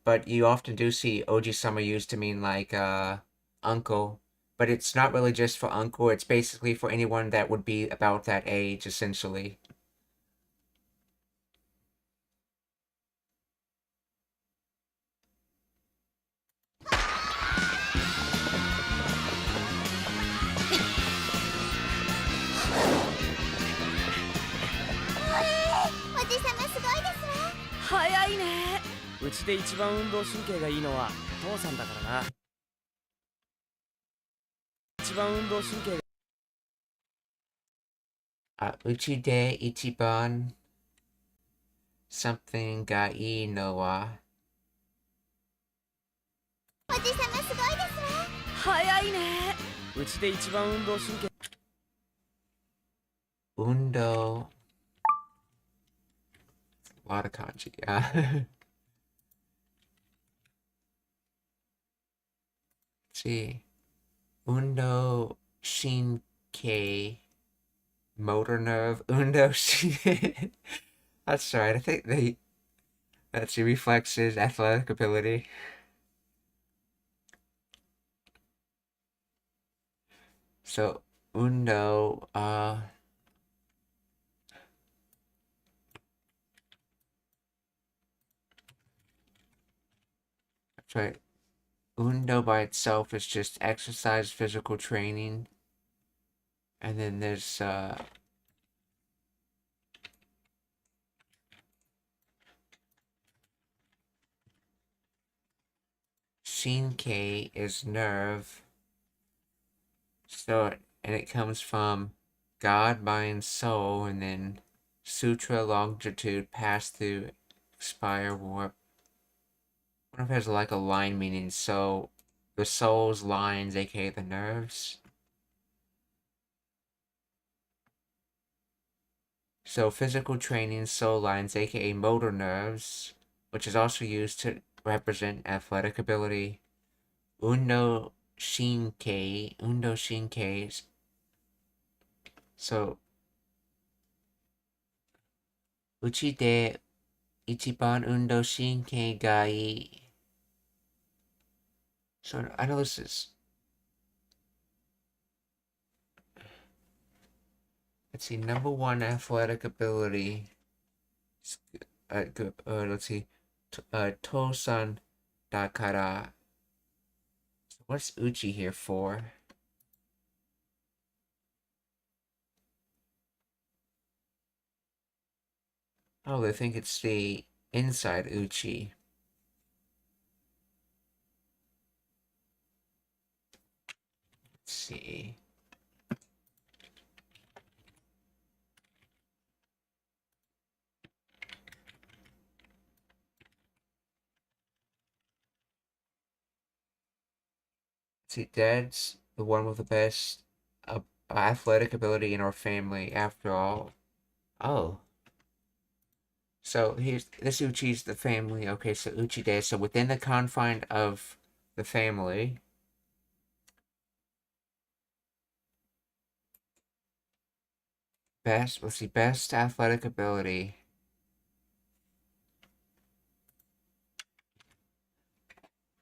But you often do see Oji-sama used to mean like uncle, but it's not really just for uncle, it's basically for anyone that would be about that age, essentially. Immersion 早いね。うちで一番運動神経がいいのは父さんだからな。一番運動神経がうちで一番 something がいいのはおじさますごいですわ。早いね。うちで一番運動神経運動 a lot of kanji. Let's see. Undo Shinkei motor nerve. Undo Shin. That's right. I think that's your reflexes, athletic ability. So Undo that's right. Undo by itself is just exercise, physical training. And then there's Shinkei is nerve. So, and it comes from God, mind, soul, and then sutra, longitude, pass through, expire, warp. I wonder if it has like a line meaning. So, the soul's lines, aka the nerves. So, physical training, soul lines, aka motor nerves, which is also used to represent athletic ability. Undo Shinkei. So, うちで一番運動神経がいい。So, I know this is. Let's see, number one athletic ability. Let's see. Tosan Dakara. So what's Uchi here for? Oh, they think it's the inside Uchi. Let's see. See, Dad's the one with the best athletic ability in our family, after all. Oh. So here's this Uchi's the family. Okay, so Uchi-de. So within the confine of the family. Let's see, best athletic ability.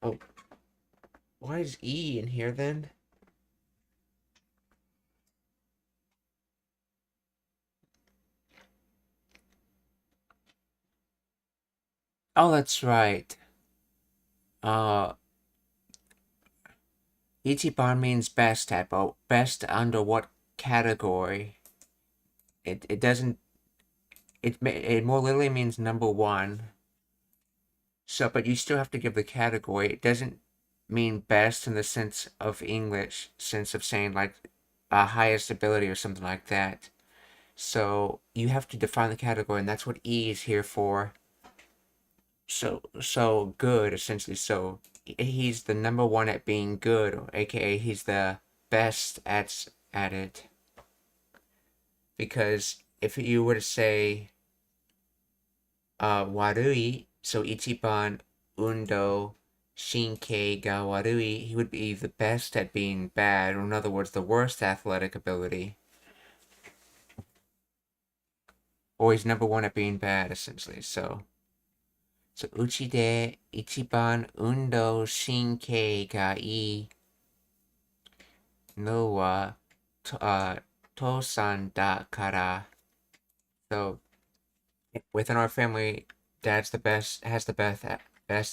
Oh. Why is E in here then? Oh, that's right. Ichiban means best at, but best under what category? It doesn't. It more literally means number one. So, but you still have to give the category. It doesn't mean best in the sense of English, sense of saying like highest ability or something like that. So you have to define the category, and that's what E is here for. So good, essentially. So he's the number one at being good, or aka he's the best at it. Because if you were to say warui, so ichiban undo shinkei ga warui, he would be the best at being bad, or in other words, the worst athletic ability. Or he's number one at being bad, essentially. So uchi de ichiban undo shinkei ga ii no wa tosan da kara. So within our family, Dad's the best, has the best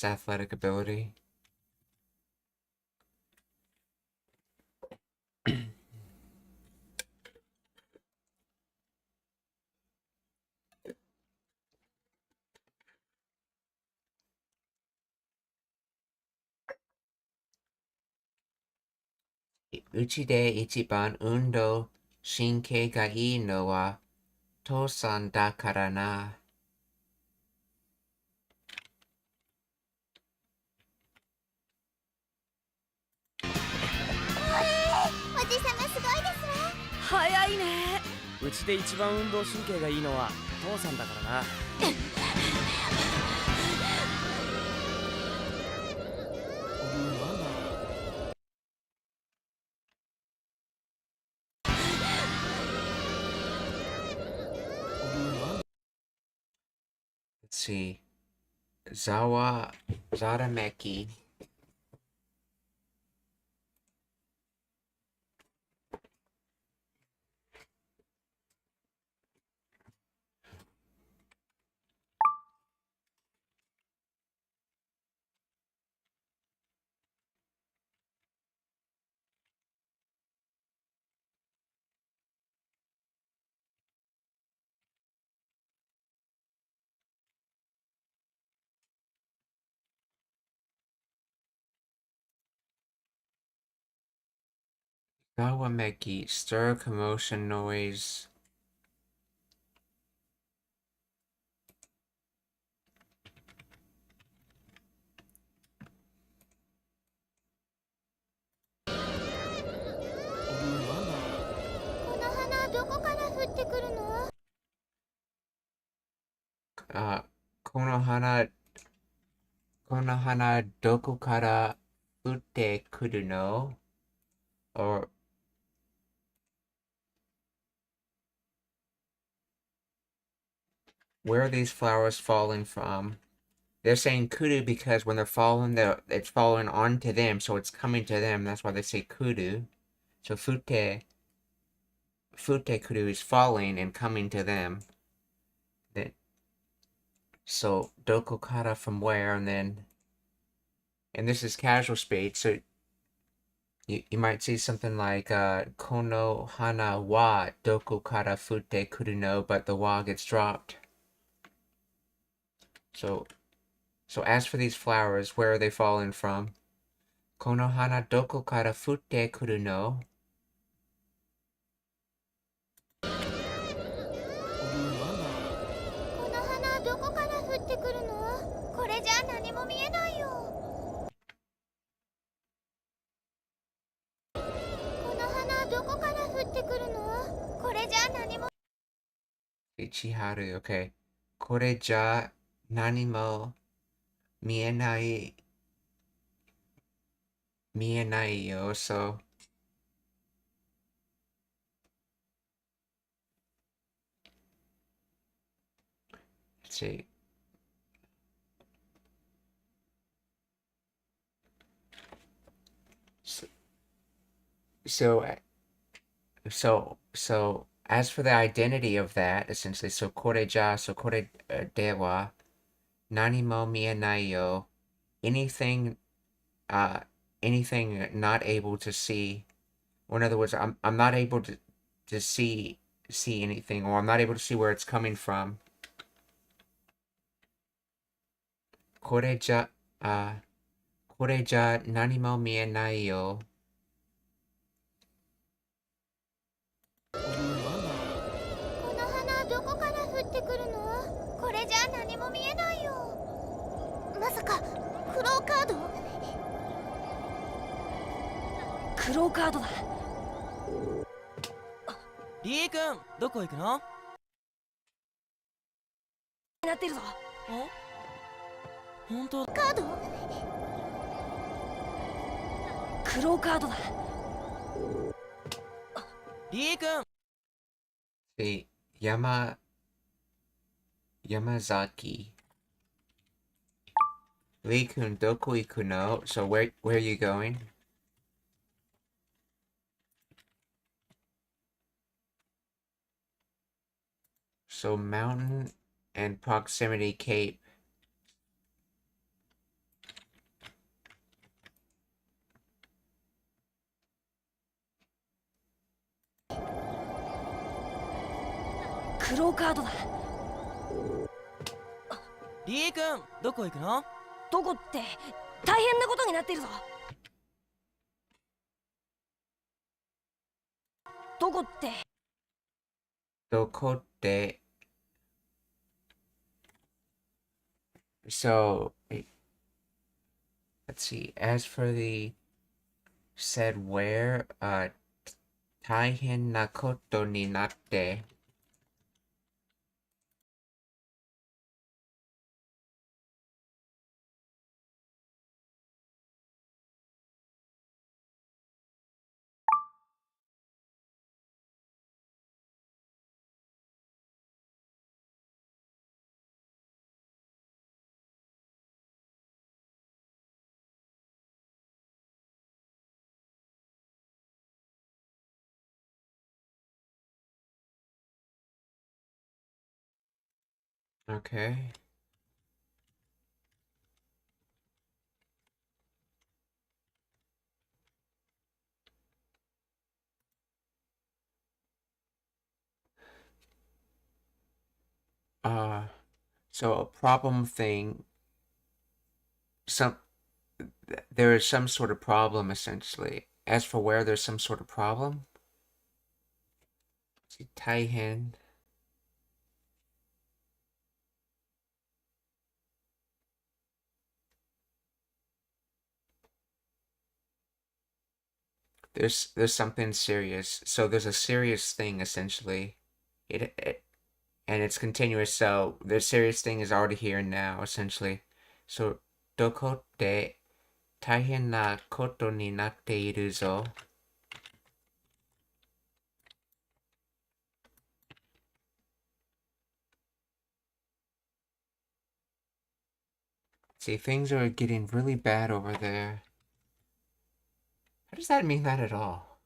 athletic ability. Uchi de ichiban undo shinkei ga ii no wa tosan da kara na. おじさますごいですわ。早いね。うちで一番運動神経がいいのは父さんだからな。なんだ。Let's see. Zarameki. Zawameki, stir, commotion, noise. Konohana doko kara futte kuru no? Or where are these flowers falling from? They're saying kudu because when they're falling, it's falling onto them, so it's coming to them. That's why they say kudu. So fute kudu is falling and coming to them. Then, so doko kara from where, and this is casual speech, so you might see something like kono hana wa doko kara fute kudu no, but the wa gets dropped. So as for these flowers, where are they falling from? Kono hana doko kara fute kuru no? この花どこから降ってくるの？これじゃ何も見えないよ。この花どこから降ってくるの？これじゃ何も。Ichiharu, okay. これじゃ何も見えないよ, so let's see. So as for the identity of that, essentially, so kore de wa nani mo mienai yo, anything not able to see, or in other words, I'm not able to see anything, or I'm not able to see where it's coming from. Kore ja nani mo mienai yo. この花どこから降ってくるの？これじゃ何も見えないよ。まさかクローカード？クローカードだ。リー君、どこ行くの？なってるぞ。本当？カード？クローカードだ。リー君。See, Yamazaki. Lee-kun, doko iku no? So where are you going? So mountain and proximity cape. Ctrl+カードだ。リー君、どこ行くの？どこって大変なことになってるぞ。どこって。どこって。So, let's see. As for the said where, 大変なことになって。Okay. So a problem thing, there is some sort of problem essentially. As for where there's some sort of problem, let's see, 大変. There's something serious. So there's a serious thing essentially. And it's continuous, so the serious thing is already here now, essentially. So, どこって大変なことになっているぞ。See, things are getting really bad over there. How does that mean that at all?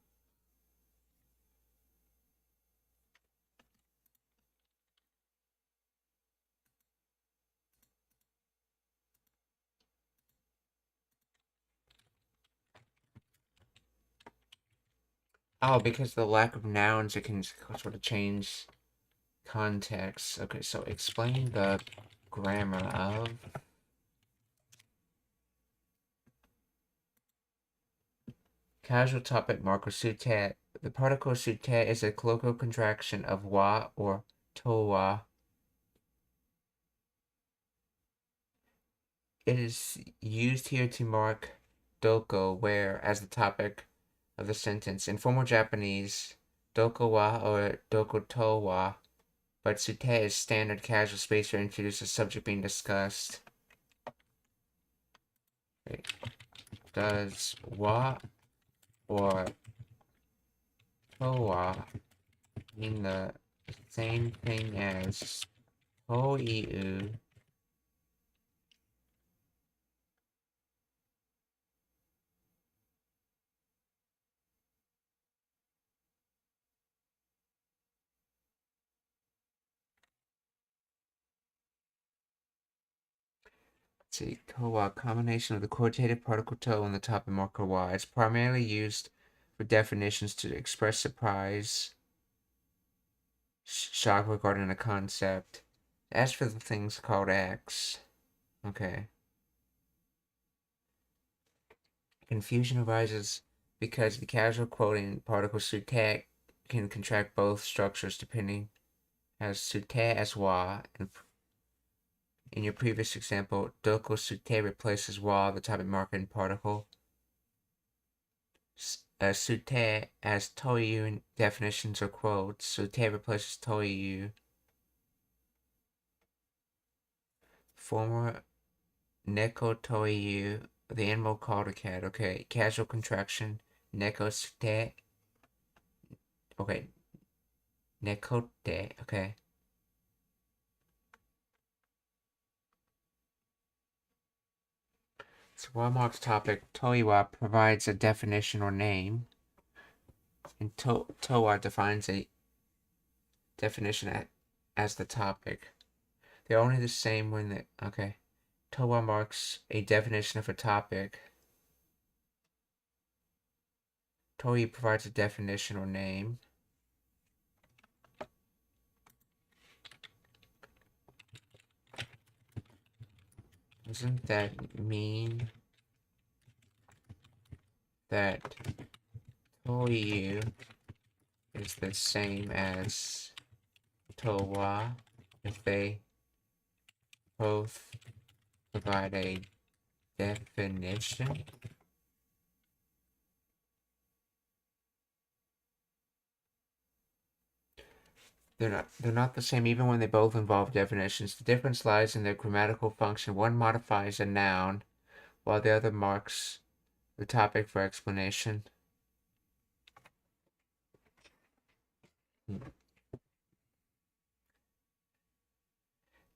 Oh, because the lack of nouns, it can sort of change context. Okay, so explain the grammar of... Casual topic marker sute. The particle sute is a colloquial contraction of wa or towa. It is used here to mark doko, where, as the topic of the sentence. In formal Japanese, doko wa or doko to wa, but sute is standard casual space to introduce the subject being discussed. Wait. Does wa or towa mean the same thing as toiu? See, towa, combination of the quotative particle to and the topic marker wa. It's primarily used for definitions to express surprise, shock regarding a concept. As for the things called X, okay. Confusion arises because the casual quoting particle sute can contract both structures depending as sute as wa. In your previous example, doko sute replaces wa, the topic marker and particle. Sute as toiu in definitions or quotes. Sute replaces toiu. Former neko toiu, the animal called a cat. Okay, casual contraction. Neko sute. Okay. Nekote. Okay. So Walmart's topic, Toiwa, provides a definition or name, and Towa defines a definition as the topic. They're only the same when the... Okay. Towa marks a definition of a topic. Toi provides a definition or name. Doesn't that mean that Toiu is the same as Towa if they both provide a definition? They're not the same even when they both involve definitions. The difference lies in their grammatical function. One modifies a noun, while the other marks the topic for explanation.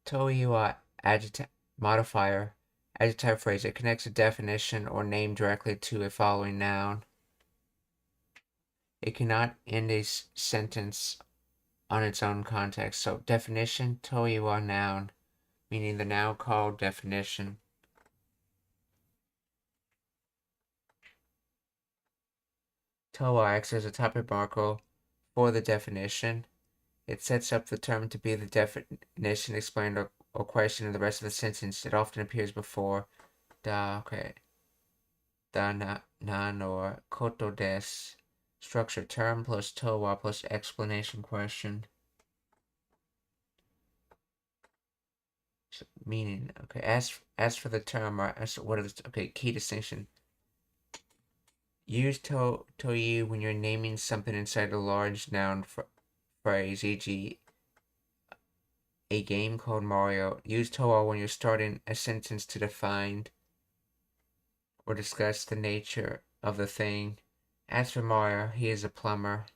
Toiwa modifier, adjective phrase. It connects a definition or name directly to a following noun. It cannot end a sentence on its own context. So definition, toiwa noun, meaning the noun called definition. Towa acts as a topic marker for the definition. It sets up the term to be the definition, explained, or question in the rest of the sentence. It often appears before da, okay, da nan or koto des. Structure term plus towa plus explanation question. So, meaning, okay, as for the term, what is, okay, key distinction. Use toiu when you're naming something inside a large noun phrase, e.g., a game called Mario. Use towa when you're starting a sentence to define or discuss the nature of the thing. As for Mario, he is a plumber.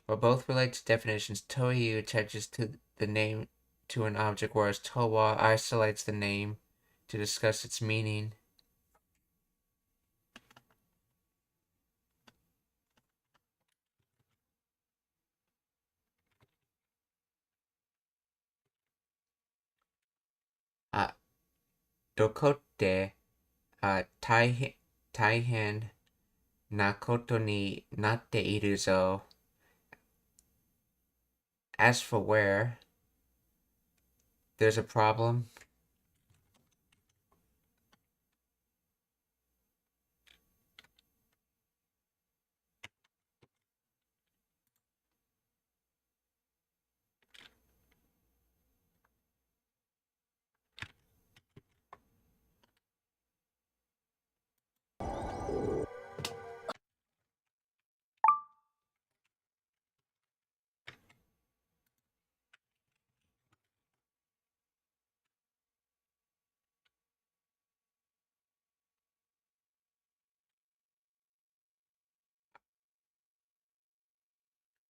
While both relate to definitions, Toyu attaches to the name to an object, whereas Towa isolates the name to discuss its meaning. Dokote taihen na koto ni natte iru zo. As for where, there's a problem.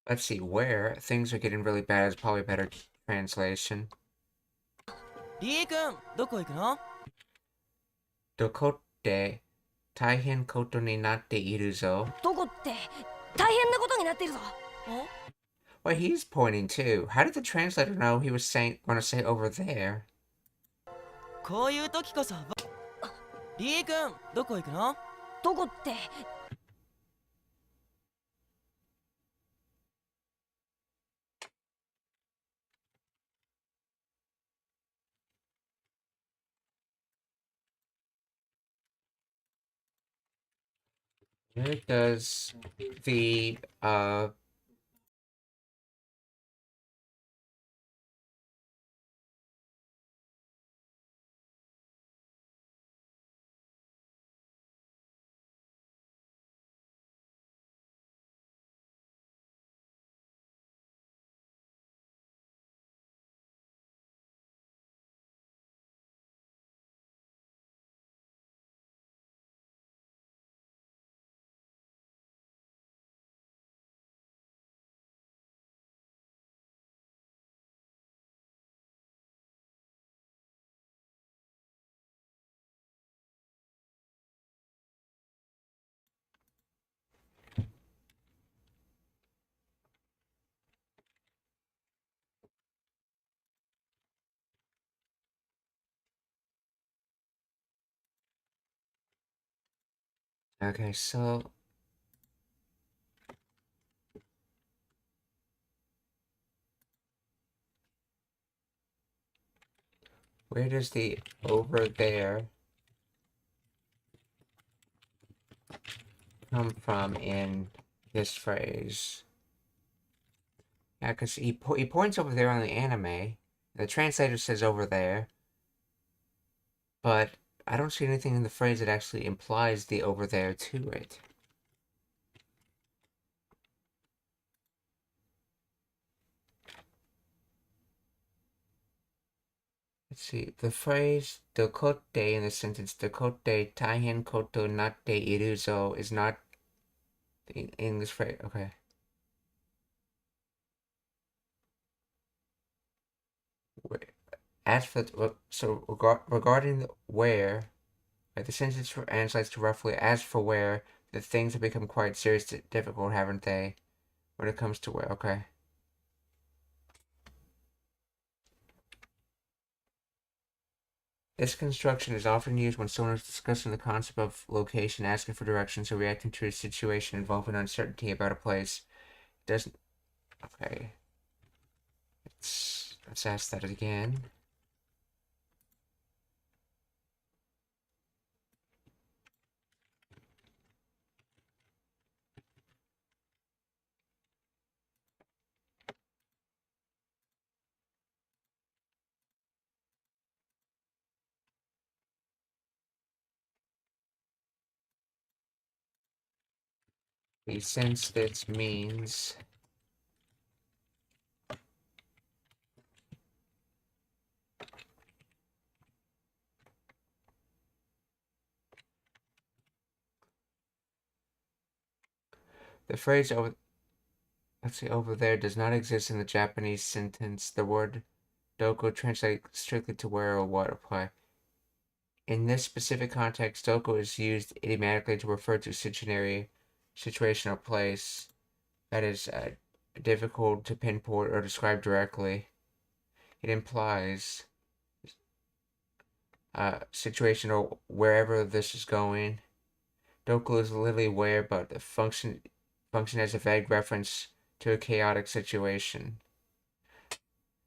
Let's see, where things are getting really bad is probably a better translation. リー君どこ行くの？ Dokote taihen koto ni natte iru zo. どこって大変なことになっているぞ。 Well, he's pointing too. How did the translator know he was going to say over there? こういう時こそリー君どこ行くの？ どこって Where does the Okay, so where does the over there come from in this phrase? Yeah, because he points over there on the anime. The translator says over there, but I don't see anything in the phrase that actually implies the over there to it. Let's see, the phrase dokote in the sentence dokote taihen koto natte iru zo is not the English phrase. Okay. As for regarding the where, the sentence translates to roughly as for where, the things have become quite serious difficult, haven't they? When it comes to where, okay. This construction is often used when someone is discussing the concept of location, asking for directions, or reacting to a situation involving uncertainty about a place. It doesn't. Okay. Let's ask that again. Since this means the phrase over let's see, over there does not exist in the Japanese sentence. The word doko translates strictly to where or what apply. In this specific context, doko is used idiomatically to refer to situation or place that is difficult to pinpoint or describe directly. It implies situation or wherever this is going. Doko is literally where, but the function as a vague reference to a chaotic situation.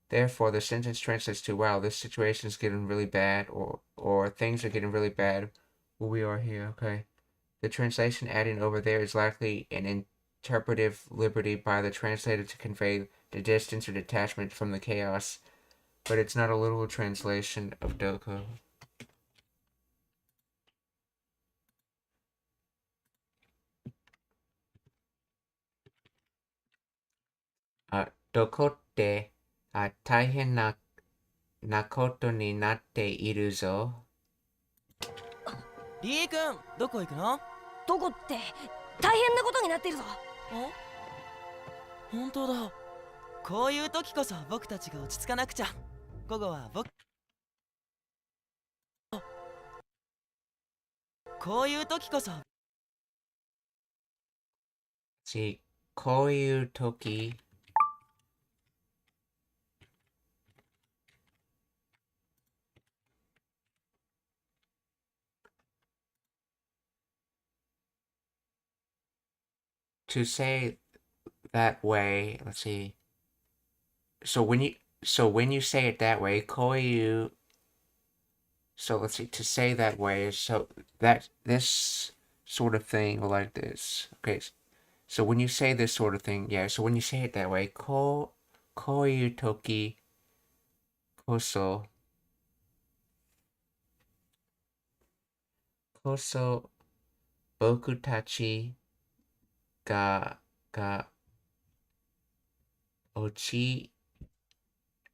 Therefore, the sentence translates to, wow, this situation is getting really bad, or things are getting really bad where we are here, okay? The translation adding over there is likely an interpretive liberty by the translator to convey the distance or detachment from the chaos, but it's not a literal translation of doko. Dokoって大変なことになっているぞ。リー君、どこ行くの？どこって大変なことになっているぞ。本当だ。こういう時こそ僕たちが落ち着かなくちゃ。午後はこういう時こそ。こういう時。To say that way, let's see. So when you say it that way, こういう so let's see, to say that way, so that this sort of thing like this. Okay, so when you say this sort of thing, yeah, so when you say it that way, こういう時こそ僕たちが落ち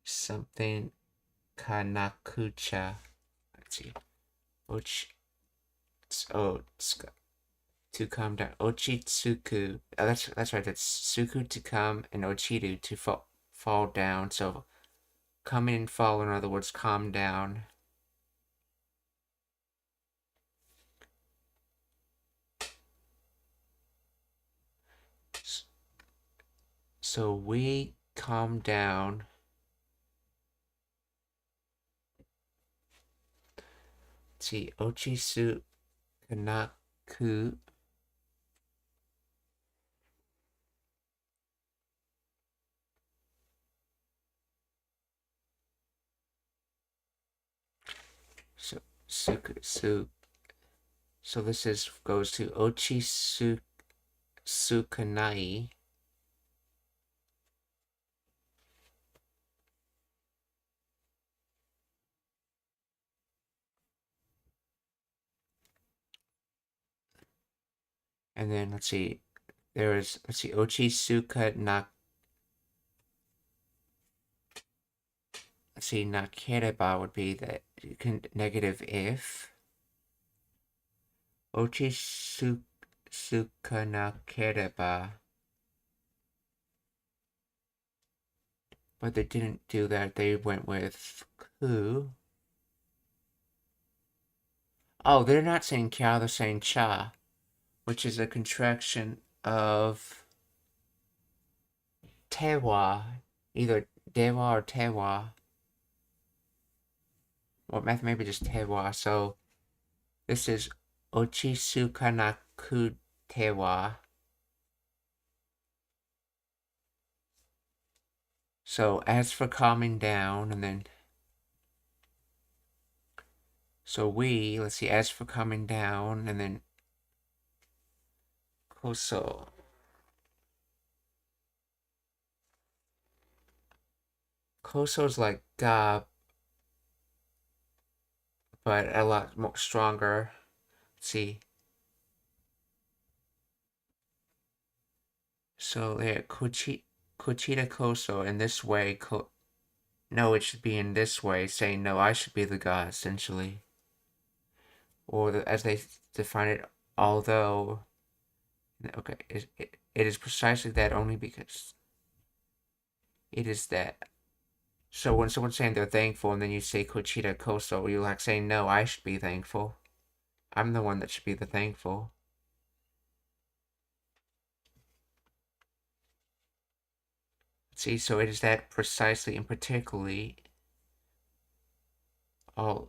something かなくちゃ let's see 落ち to come down 落ちつく that's right, that's suku to come and ochiru to fall down, so coming and fall, in other words, calm down. So we calm down. Let's see, ochisu kanaku. So this is goes to ochisu sukanai. And then let's see, Ochisuka na. Let's see, nakereba would be the negative if. Ochisuka nakereba. But they didn't do that, they went with ku. Oh, they're not saying kya, they're saying cha, which is a contraction of tewa, either dewa or tewa. Or maybe just tewa. So this is Ochisuka tewa. So as for calming down, and then so let's see, as for calming down, and then koso. Koso's like ga, but a lot more stronger. Let's see. So there, Kochita koso in this way. No, it should be in this way, saying no, I should be the god, essentially. Or as they define it, although Okay, it is precisely that only because it is that. So when someone's saying they're thankful and then you say Kochita Koso, you're like saying, no, I should be thankful. I'm the one that should be the thankful. See, so it is that precisely and particularly, although,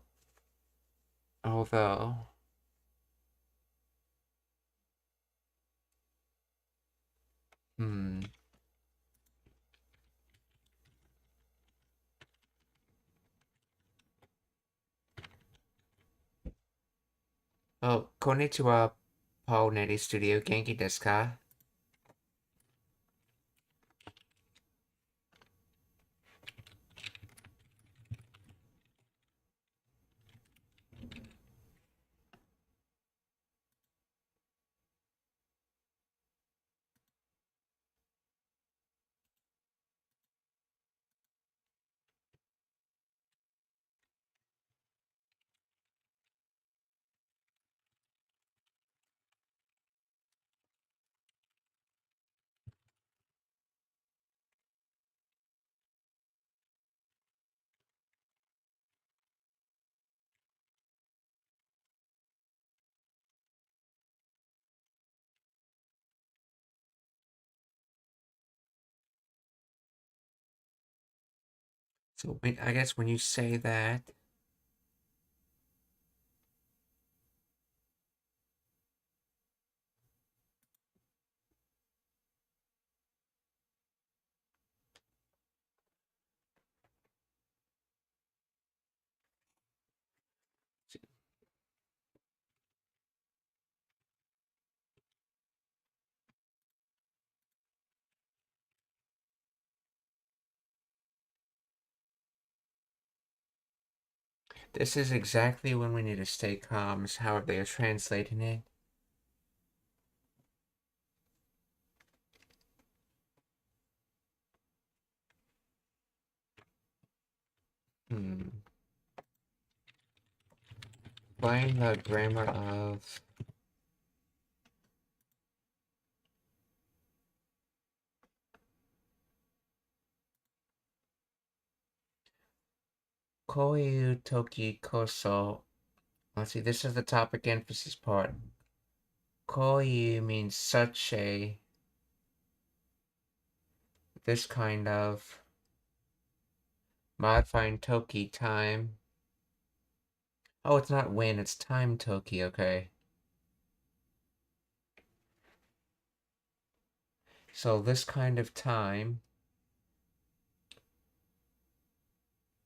Oh, konnichiwa, Paul Netty Studio, genki desu ka? So I guess when you say that, this is exactly when we need to stay calm, is how they are translating it. Find the grammar of koiu toki koso. Let's see, this is the topic emphasis part. Koiu means such a, this kind of, modifying toki, time. Oh, it's not when, it's time toki, okay. So this kind of time,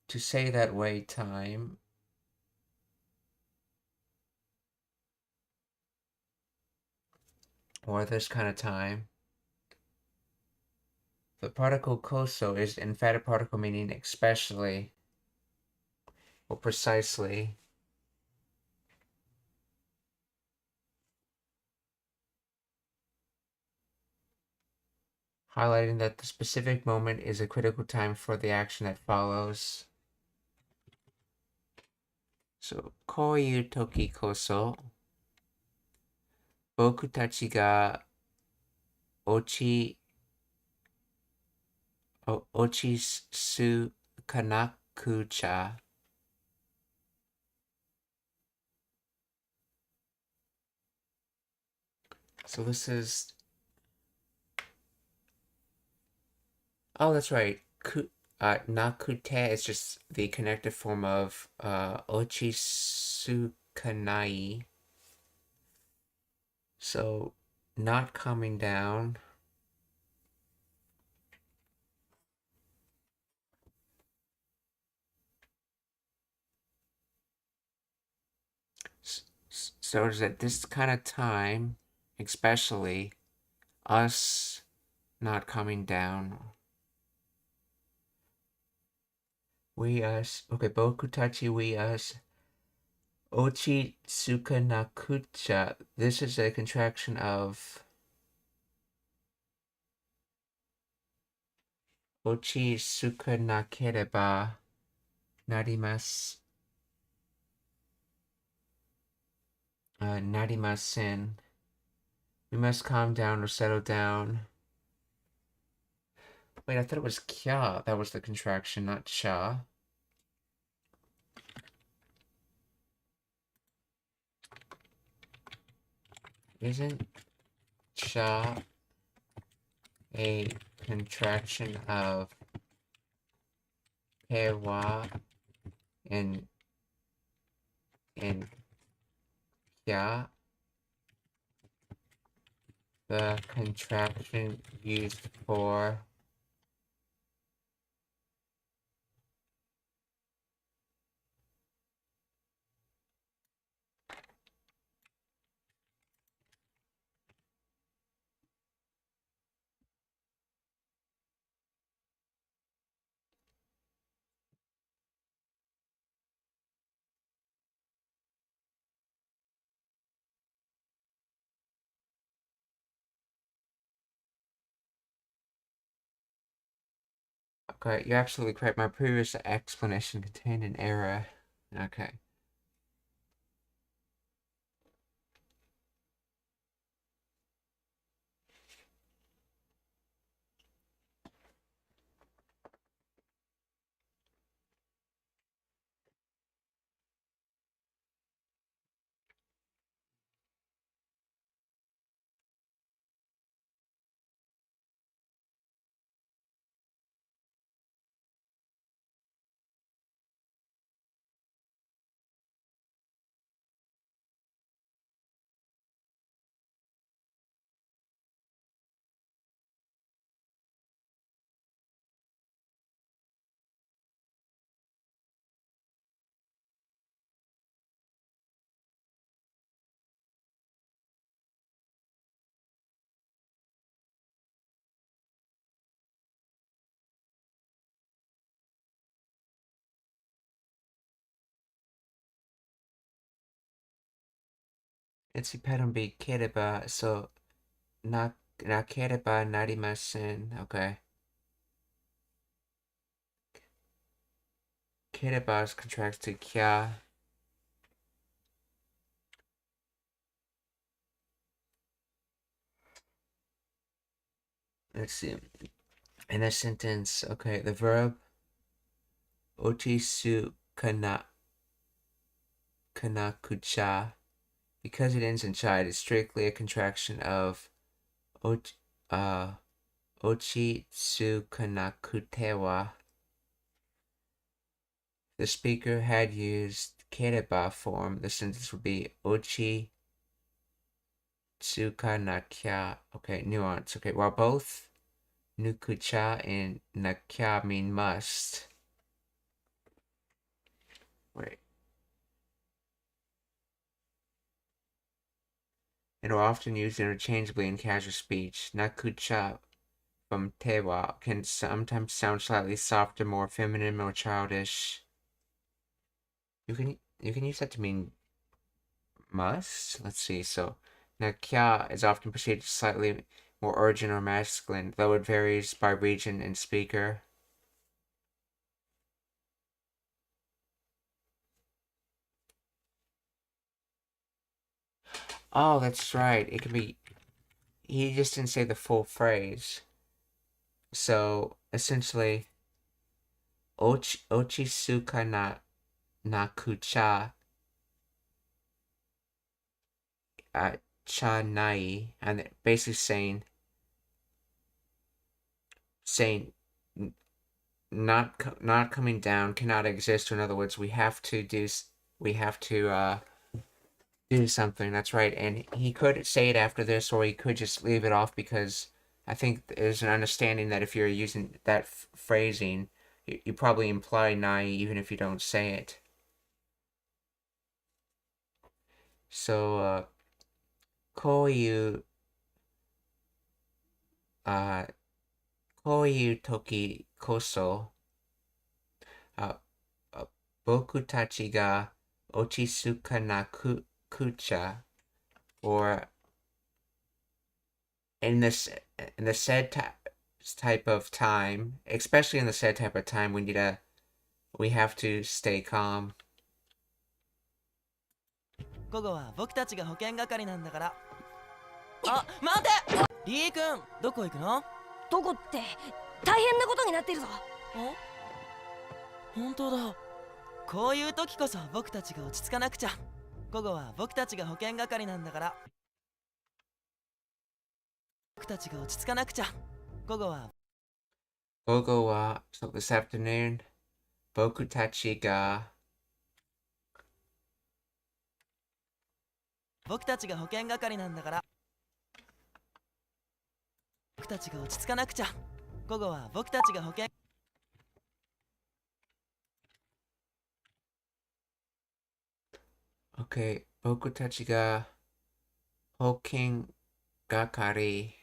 to say that way, time, or this kind of time. The particle koso is emphatic particle meaning especially, or precisely. Highlighting that the specific moment is a critical time for the action that follows. So, koiu toki koso, boku tachi ga ochi su kanaku-cha. So this is, oh, that's right. Nakute is just the connected form of Ochisukanai. So, not coming down. So is at this kind of time, especially, us not coming down. We, us. Okay, boku tachi, we, us. Ochi tsuka nakucha. This is a contraction of Ochi tsuka nakereba narimasu. Narimasen. We must calm down or settle down. Wait, I thought it was kya. That was the contraction, not cha. Isn't cha a contraction of pewa and kya? The contraction used for Okay, you're absolutely correct. My previous explanation contained an error. Okay. It's pattern be kereba, so na kereba narimasen. Okay. Kereba contracts to kya. Let's see. In a sentence, okay, the verb ochisu kanakucha, because it ends in cha, it is strictly a contraction of ochitsu kanakutewa. The speaker had used kereba form, the sentence would be ochi tsuka nakya. Okay, nuance. Okay, while both nukucha and nakya mean must. Wait. And are often used interchangeably in casual speech. Nakucha from tewa can sometimes sound slightly softer, more feminine, more childish. You can use that to mean must. Let's see. So nakya is often perceived as slightly more urgent or masculine, though it varies by region and speaker. Oh, that's right. It could be. He just didn't say the full phrase. So essentially, ochisuka nakucha cha nai, and basically saying not coming down cannot exist. Or in other words, we have to do something. That's right. And he could say it after this, or he could just leave it off, because I think there's an understanding that if you're using that phrasing, you probably imply nai even if you don't say it. So, こういう時こそ、僕たちが落ち着かなくちゃ, or in the said type of time, especially in the said type of time, we have to stay calm. 午後は僕たちが保健係なんだから。あ、待て。リー君、どこ行くの？どこって大変なことになってるぞ。あ、本当だ。こういう時こそ僕たちが落ち着かなくちゃ。午後は僕たちが保健係なんだから。僕たちが落ち着かなくちゃ。午後は So this afternoon, Bokutachi ga 僕たちが保健係なんだから。僕たちが落ち着かなくちゃ。午後は僕たちが保健。Okay, Bokutachi ga Hokin Gakari.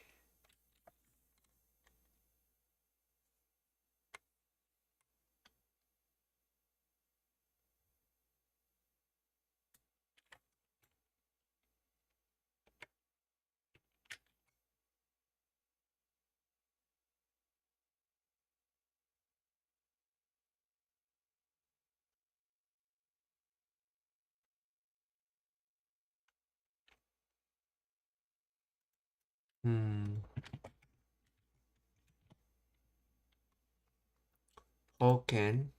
Hoken.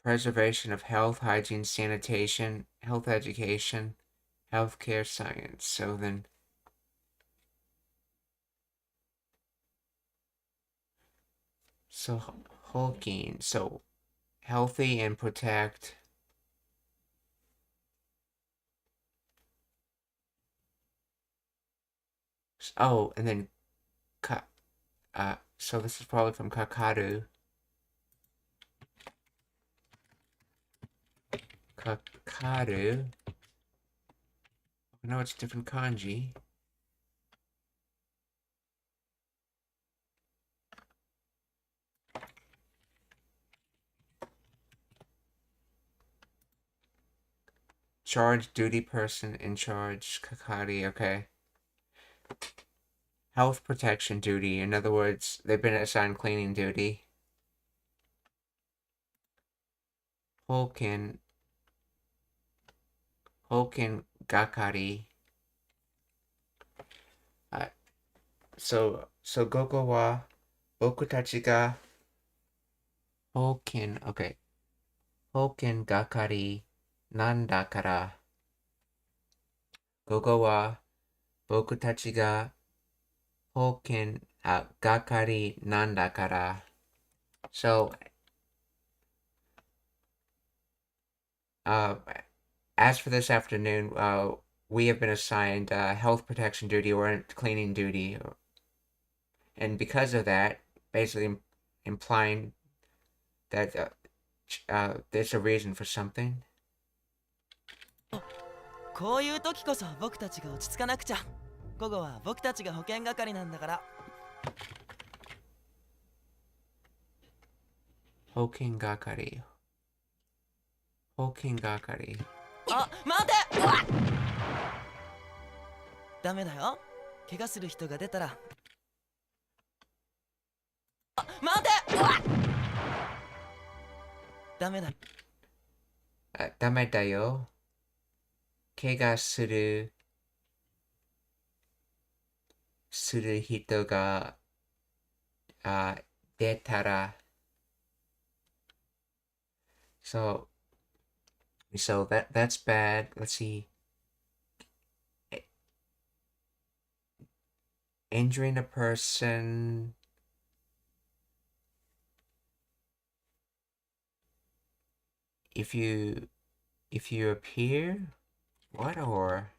Preservation of health, hygiene, sanitation, health education, healthcare science. So then, so Hokin. So healthy and protect. Oh, and then so this is probably from Kakaru. Kakaru. No, it's different kanji. Charge, duty person, in charge, Kakari, okay. Health protection duty, in other words, they've been assigned cleaning duty. Hoken Gakari. So Gogo wa Bokutachi ga okay. Hoken Gakari Nandakara. Gogo wa Bokutachi ga Hoken Gakari Nandakara. So as for this afternoon, we have been assigned health protection duty or cleaning duty, and because of that, basically implying that there's a reason for something. こういう時こそ僕たちが落ち着かなくちゃ。午後は僕たちが保健係なんだから。保健係。保健係。あ、待て。ダメだよ。怪我する人が出たら。あ、待て。ダメだ。ダメだよ。怪我する人が出たら。So that's bad. Let's see. Injuring a person. If you appear, what or?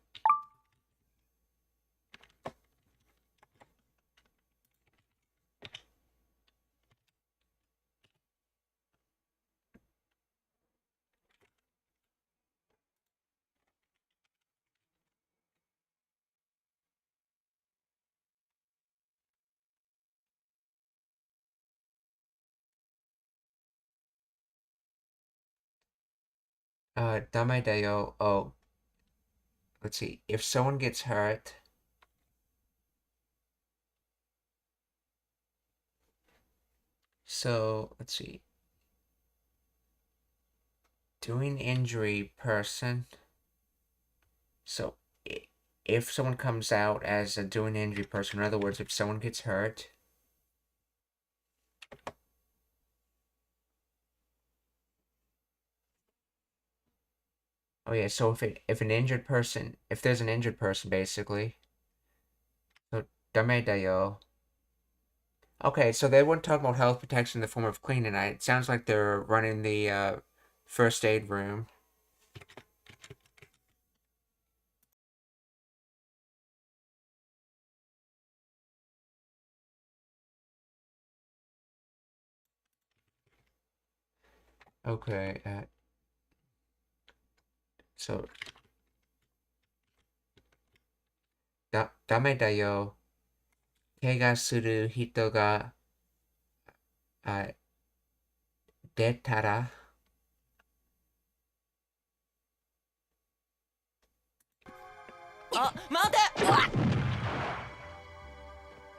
Dame dayo. Oh, let's see. If someone gets hurt, so let's see. doing injury person. So if someone comes out as a doing injury person, in other words, if someone gets hurt, oh yeah, so if an injured person, if there's an injured person basically, so dame da yo. Okay, so they weren't talking about health protection in the form of clean tonight. It sounds like they're running the first aid room. Okay, so, ダメだよ。怪我する人が、出たら、あ、待て。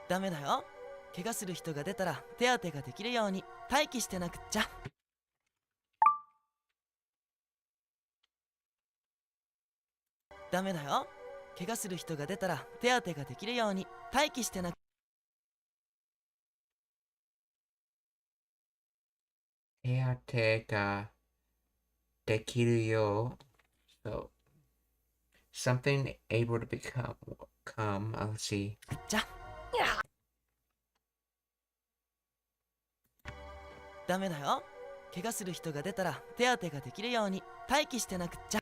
ダメだよ。怪我する人が出たら手当てができるように待機してなくっちゃ。ダメだよ。怪我する人が出たら手当てができるように待機してなく。手当てができるよ。So, something able to become, let's see. じゃ。ダメだよ。怪我する人が出たら手当てができるように待機してなくっちゃ。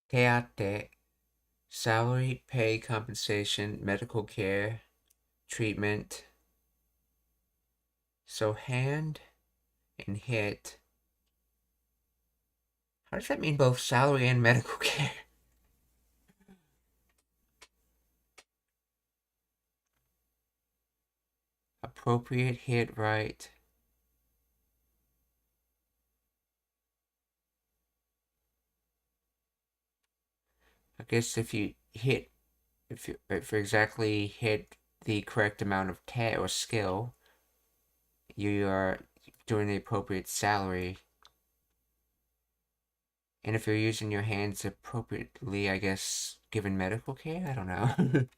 手当て salary, pay, compensation, medical care, treatment. So hand and hit. How does that mean both salary and medical care? Appropriate hit right. I guess if you exactly hit the correct amount of or skill, you are doing the appropriate salary. And if you're using your hands appropriately, I guess, given medical care? I don't know. In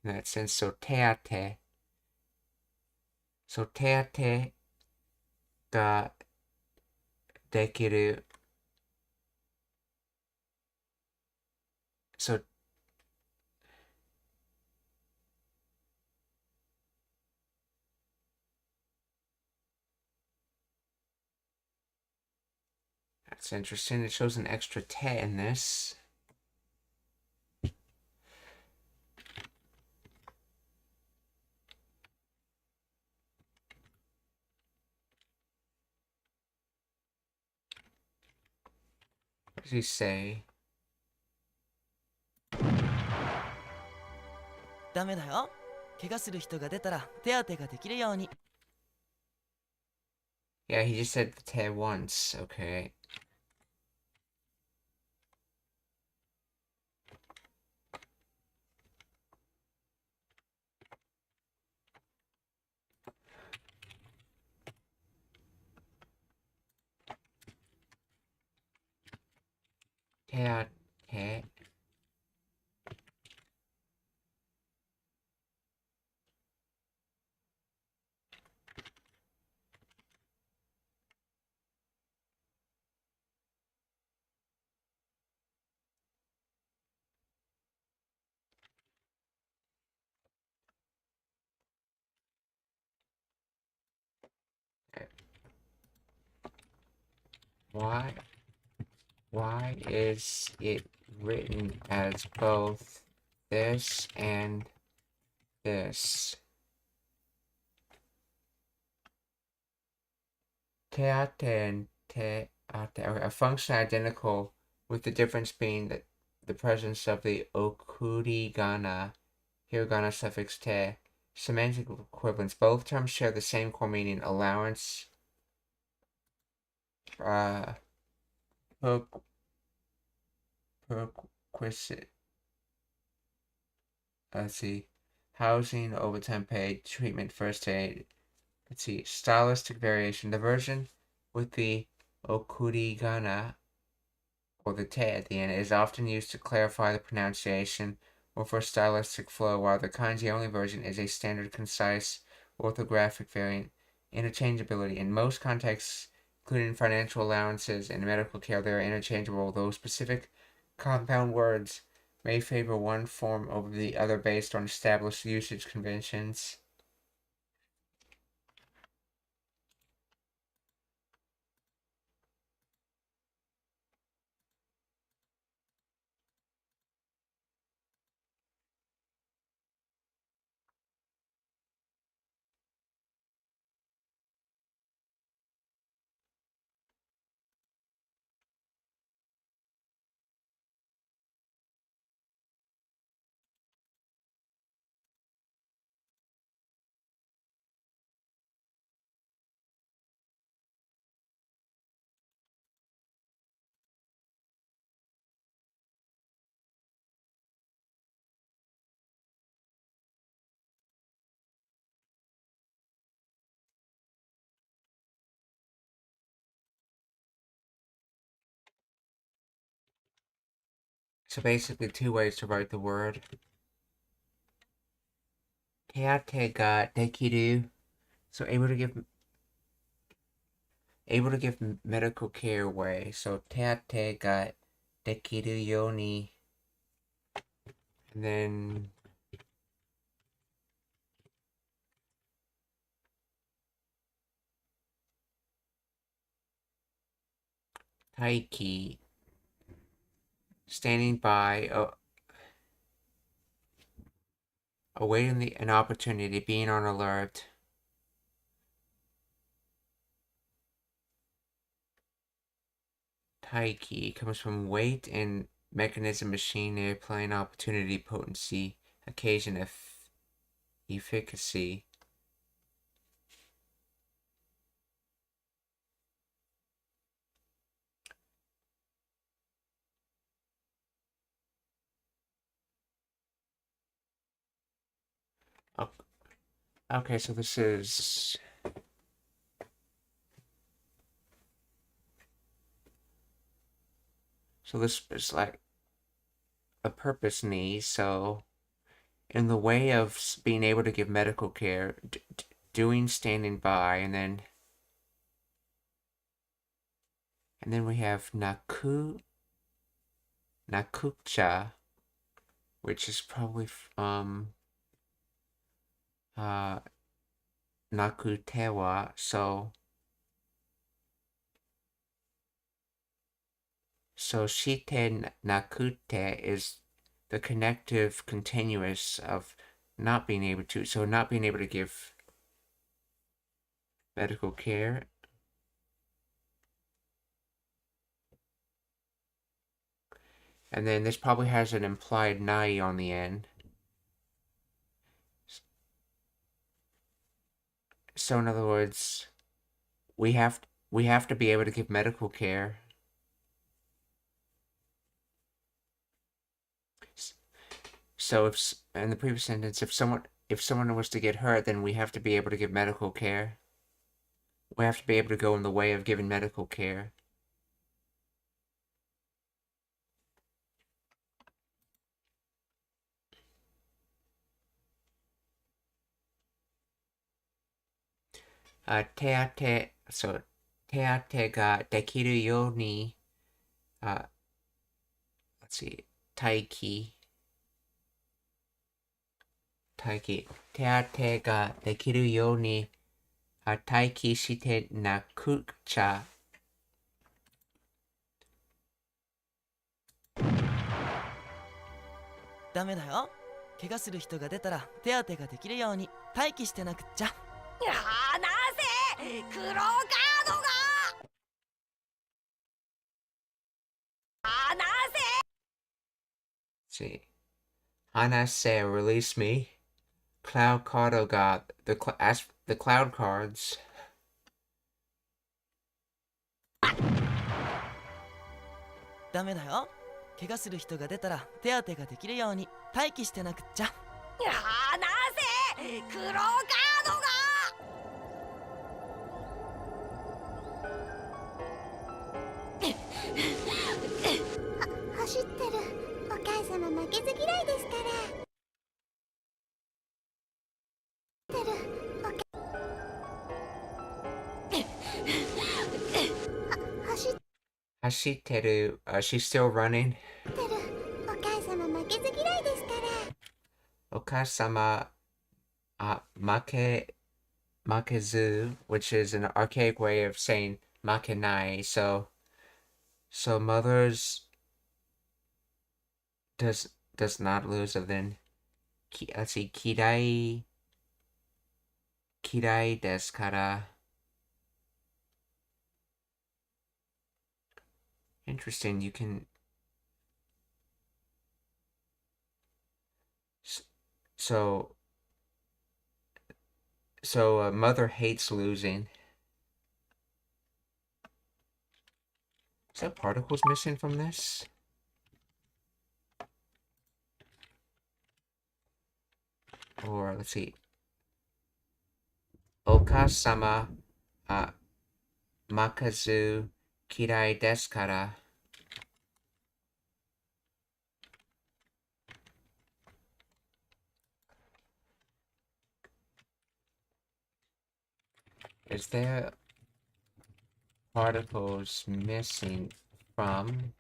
that sense, so teate. So teate ga dekiru. So that's interesting. It shows an extra te in this. What does he say? ダメだよ。怪我する人が出たら手当てができるように。Yeah, he just said te once. Okay. Teate. Why is it written as both this and this? Teate and teate are a function identical, with the difference being that the presence of the okurigana, hiragana suffix te, semantic equivalence. Both terms share the same core meaning: allowance, perquisite. Let's see. housing, overtime pay, treatment, first aid. Let's see, stylistic variation. The version with the okurigana, or the te at the end, is often used to clarify the pronunciation or for stylistic flow, while the kanji-only version is a standard, concise, orthographic variant. Interchangeability. In most contexts, including financial allowances and medical care, they are interchangeable, though specific compound words may favor one form over the other based on established usage conventions. So basically 2 ways to write the word. Teate ga dekiru. So able to give medical care way. So teate ga dekiru yo ni. And then taiki, standing by, awaiting an opportunity, being on alert. Taiki comes from weight and mechanism, machine, airplane, opportunity, potency, occasion, efficacy. Okay, so this is like a purpose need. So in the way of being able to give medical care, doing standing by, and then we have nakucha, which is probably nakutewa. So shite nakute is the connective continuous of not being able to, so not being able to give medical care. And then this probably has an implied nai on the end. So in other words, we have to be able to give medical care. So if in the previous sentence, if someone was to get hurt, then we have to be able to give medical care. We have to be able to go in the way of giving medical care. Teate ga dekiru yo ni, let's see, taiki. Teate ga dekiru yo ni, taiki shite nakucha. ダメだよ。怪我する人が出たら手当てができるように待機してなくっちゃ。なぜ黒カードがなぜ See, Hanase, release me. Cloud Cardo got the cloud cards. ダメだよ。怪我する人が出たら手当てができるように待機してなくっちゃ。なぜ黒カードが走ってる。お母様負けず嫌いですから。てる。走ってる。She's still running. てる。お母様負けず嫌いですから。お母様、makezu, which is an archaic way of saying makenai. So mothers does not lose. And then let's see, kirai desu kara. Interesting. You can so a mother hates losing. Is that particles missing from this? Or let's see. Oka-sama makazu kirai desu kara. Is there particles missing from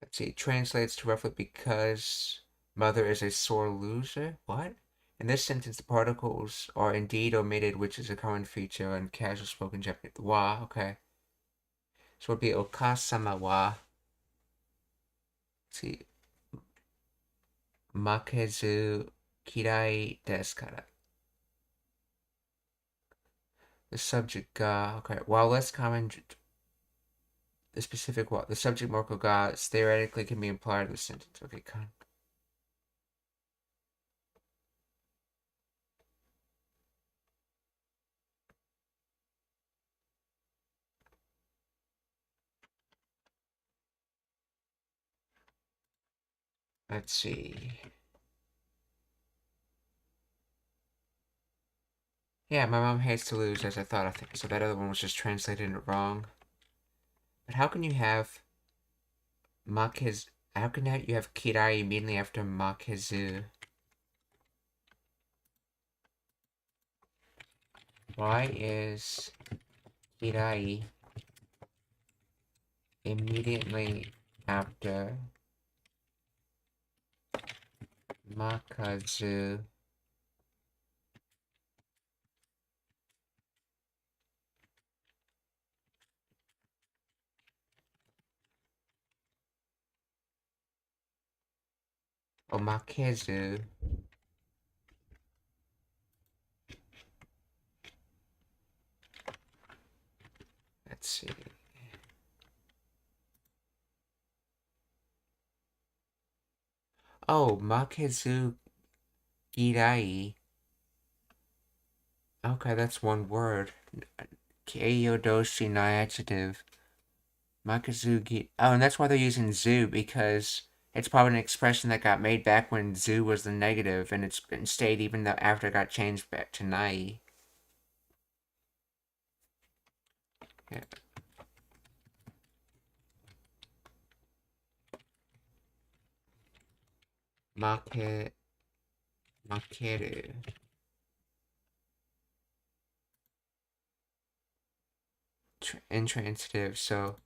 let's see, translates to roughly because mother is a sore loser? What? In this sentence, the particles are indeed omitted, which is a common feature in casual spoken Japanese. Wa, okay. So it would be okasama wa. Let's see. Makezu kirai desu kara. The subject ga, okay. While less common, the specific wa, the subject marker ga theoretically can be implied in the sentence. Okay, con. Let's see. Yeah, my mom hates to lose, as I thought. I think so. That other one was just translated wrong. But how can you have makezu? How can you have kirai immediately after makezu? Why is kirai immediately after makazu? Oh, makezu. Let's see. Oh, makezu girai. Okay, that's one word. Keiyodoshi no adjective. Makazugi. Oh, and that's why they're using zoo, because it's probably an expression that got made back when zoo was the negative, and it's been stayed even though after it got changed back to nai. Yeah. Makeru. Intransitive. So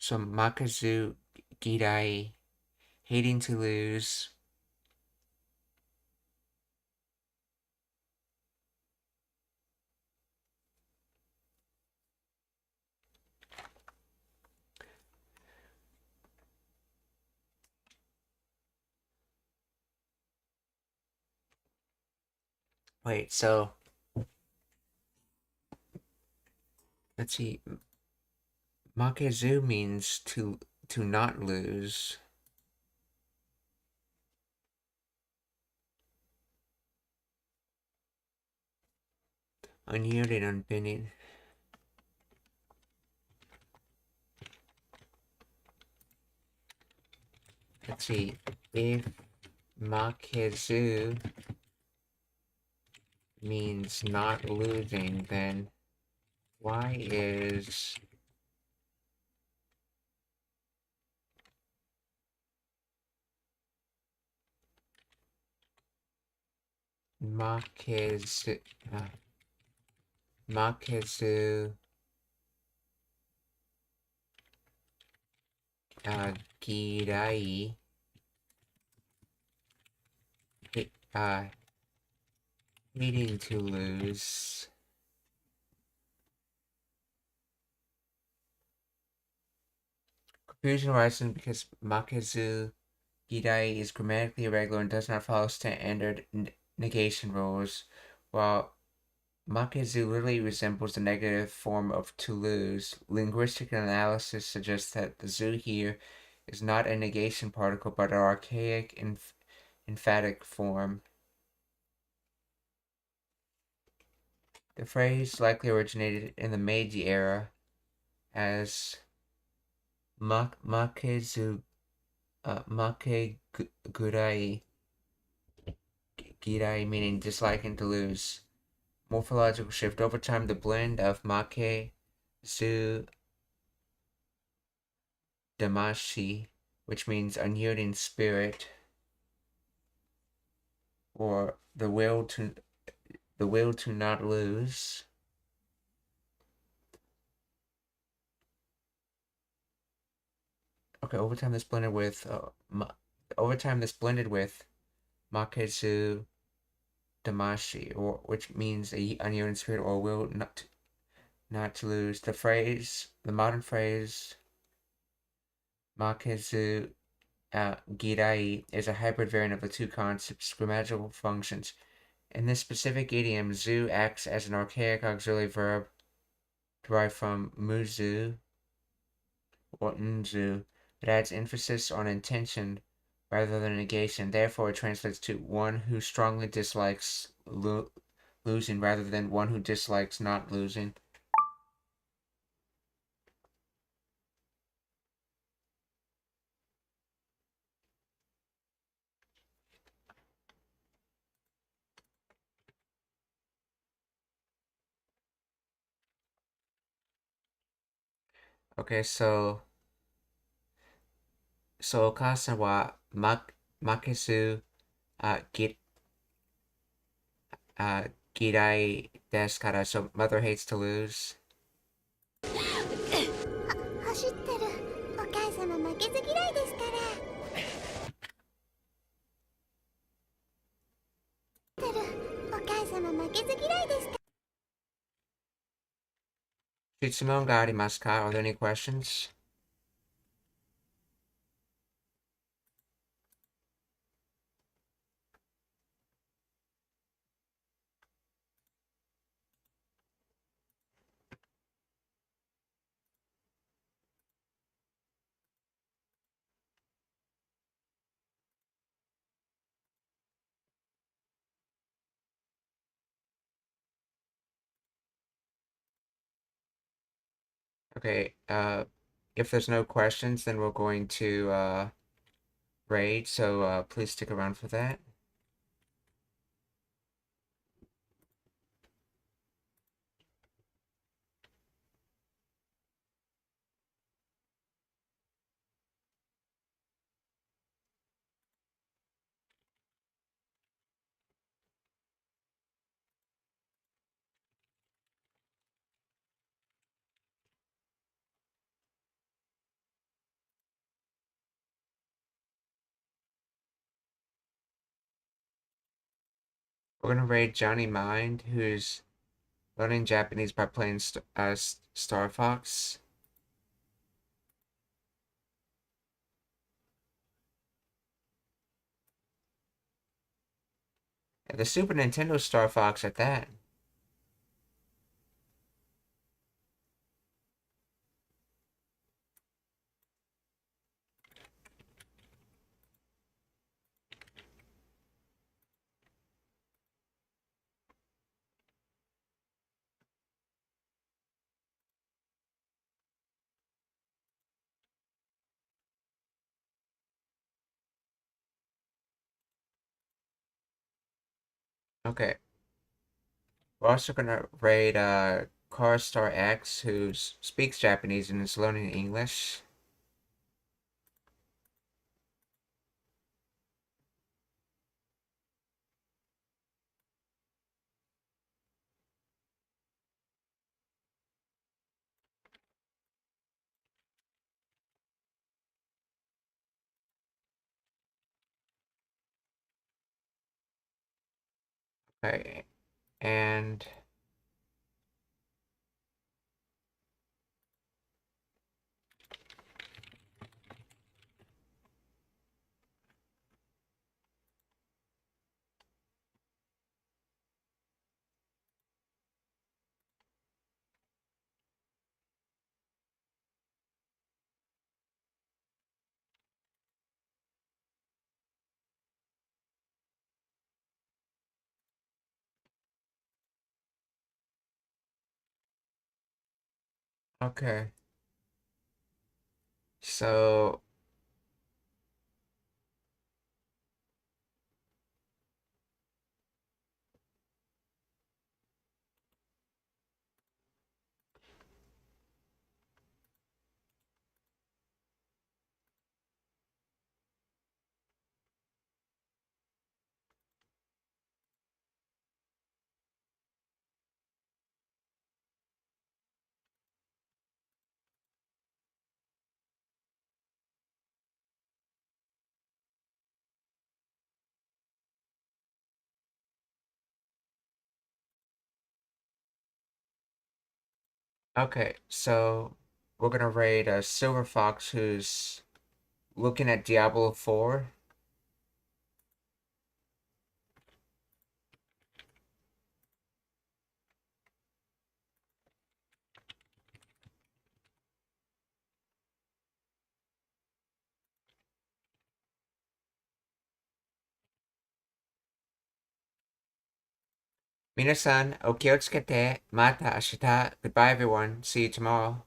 makazu girai, hating to lose. Wait, so let's see. Makezu means to not lose. unyielding, unbending. Let's see. If Makezu means not losing, then why is Makezu Girai needing to lose? Confusion arises because Makezu Girai is grammatically irregular and does not follow standard negation rules, while Makezu literally resembles the negative form of to lose. Linguistic analysis suggests that the zu here is not a negation particle but an archaic emphatic form. The phrase likely originated in the Meiji era as Makegurai Girai, meaning disliking to lose. Morphological shift. Over time, the blend of Makezu Damashi, which means unyielding spirit, or the will to not lose. Okay, over time this blended with Makezu Damashi, or which means a unyielding spirit or will not to lose. The modern phrase Makezu Girai is a hybrid variant of the two concepts' grammatical functions. In this specific idiom, zu acts as an archaic auxiliary verb derived from muzu or nzu. It adds emphasis on intention rather than negation. Therefore, it translates to one who strongly dislikes losing rather than one who dislikes not losing. Okay, so Okasan wa makesu girai desu kara. So mother hates to lose. 走ってる。お母様負けず嫌いですから。お母様負けず嫌いですから。 Shitsumon ga arimasu ka? Are there any questions? Okay, if there's no questions, then we're going to raid, so please stick around for that. We're gonna raid Johnny Mind, who's learning Japanese by playing Star Fox. And the Super Nintendo Star Fox at that. Okay. We're also gonna raid Carstar X, who speaks Japanese and is learning English. Okay, and okay. So okay, so we're gonna raid a Silver Fox who's looking at Diablo 4. Minasan, okiyotsukete, mata ashita. Goodbye everyone. See you tomorrow.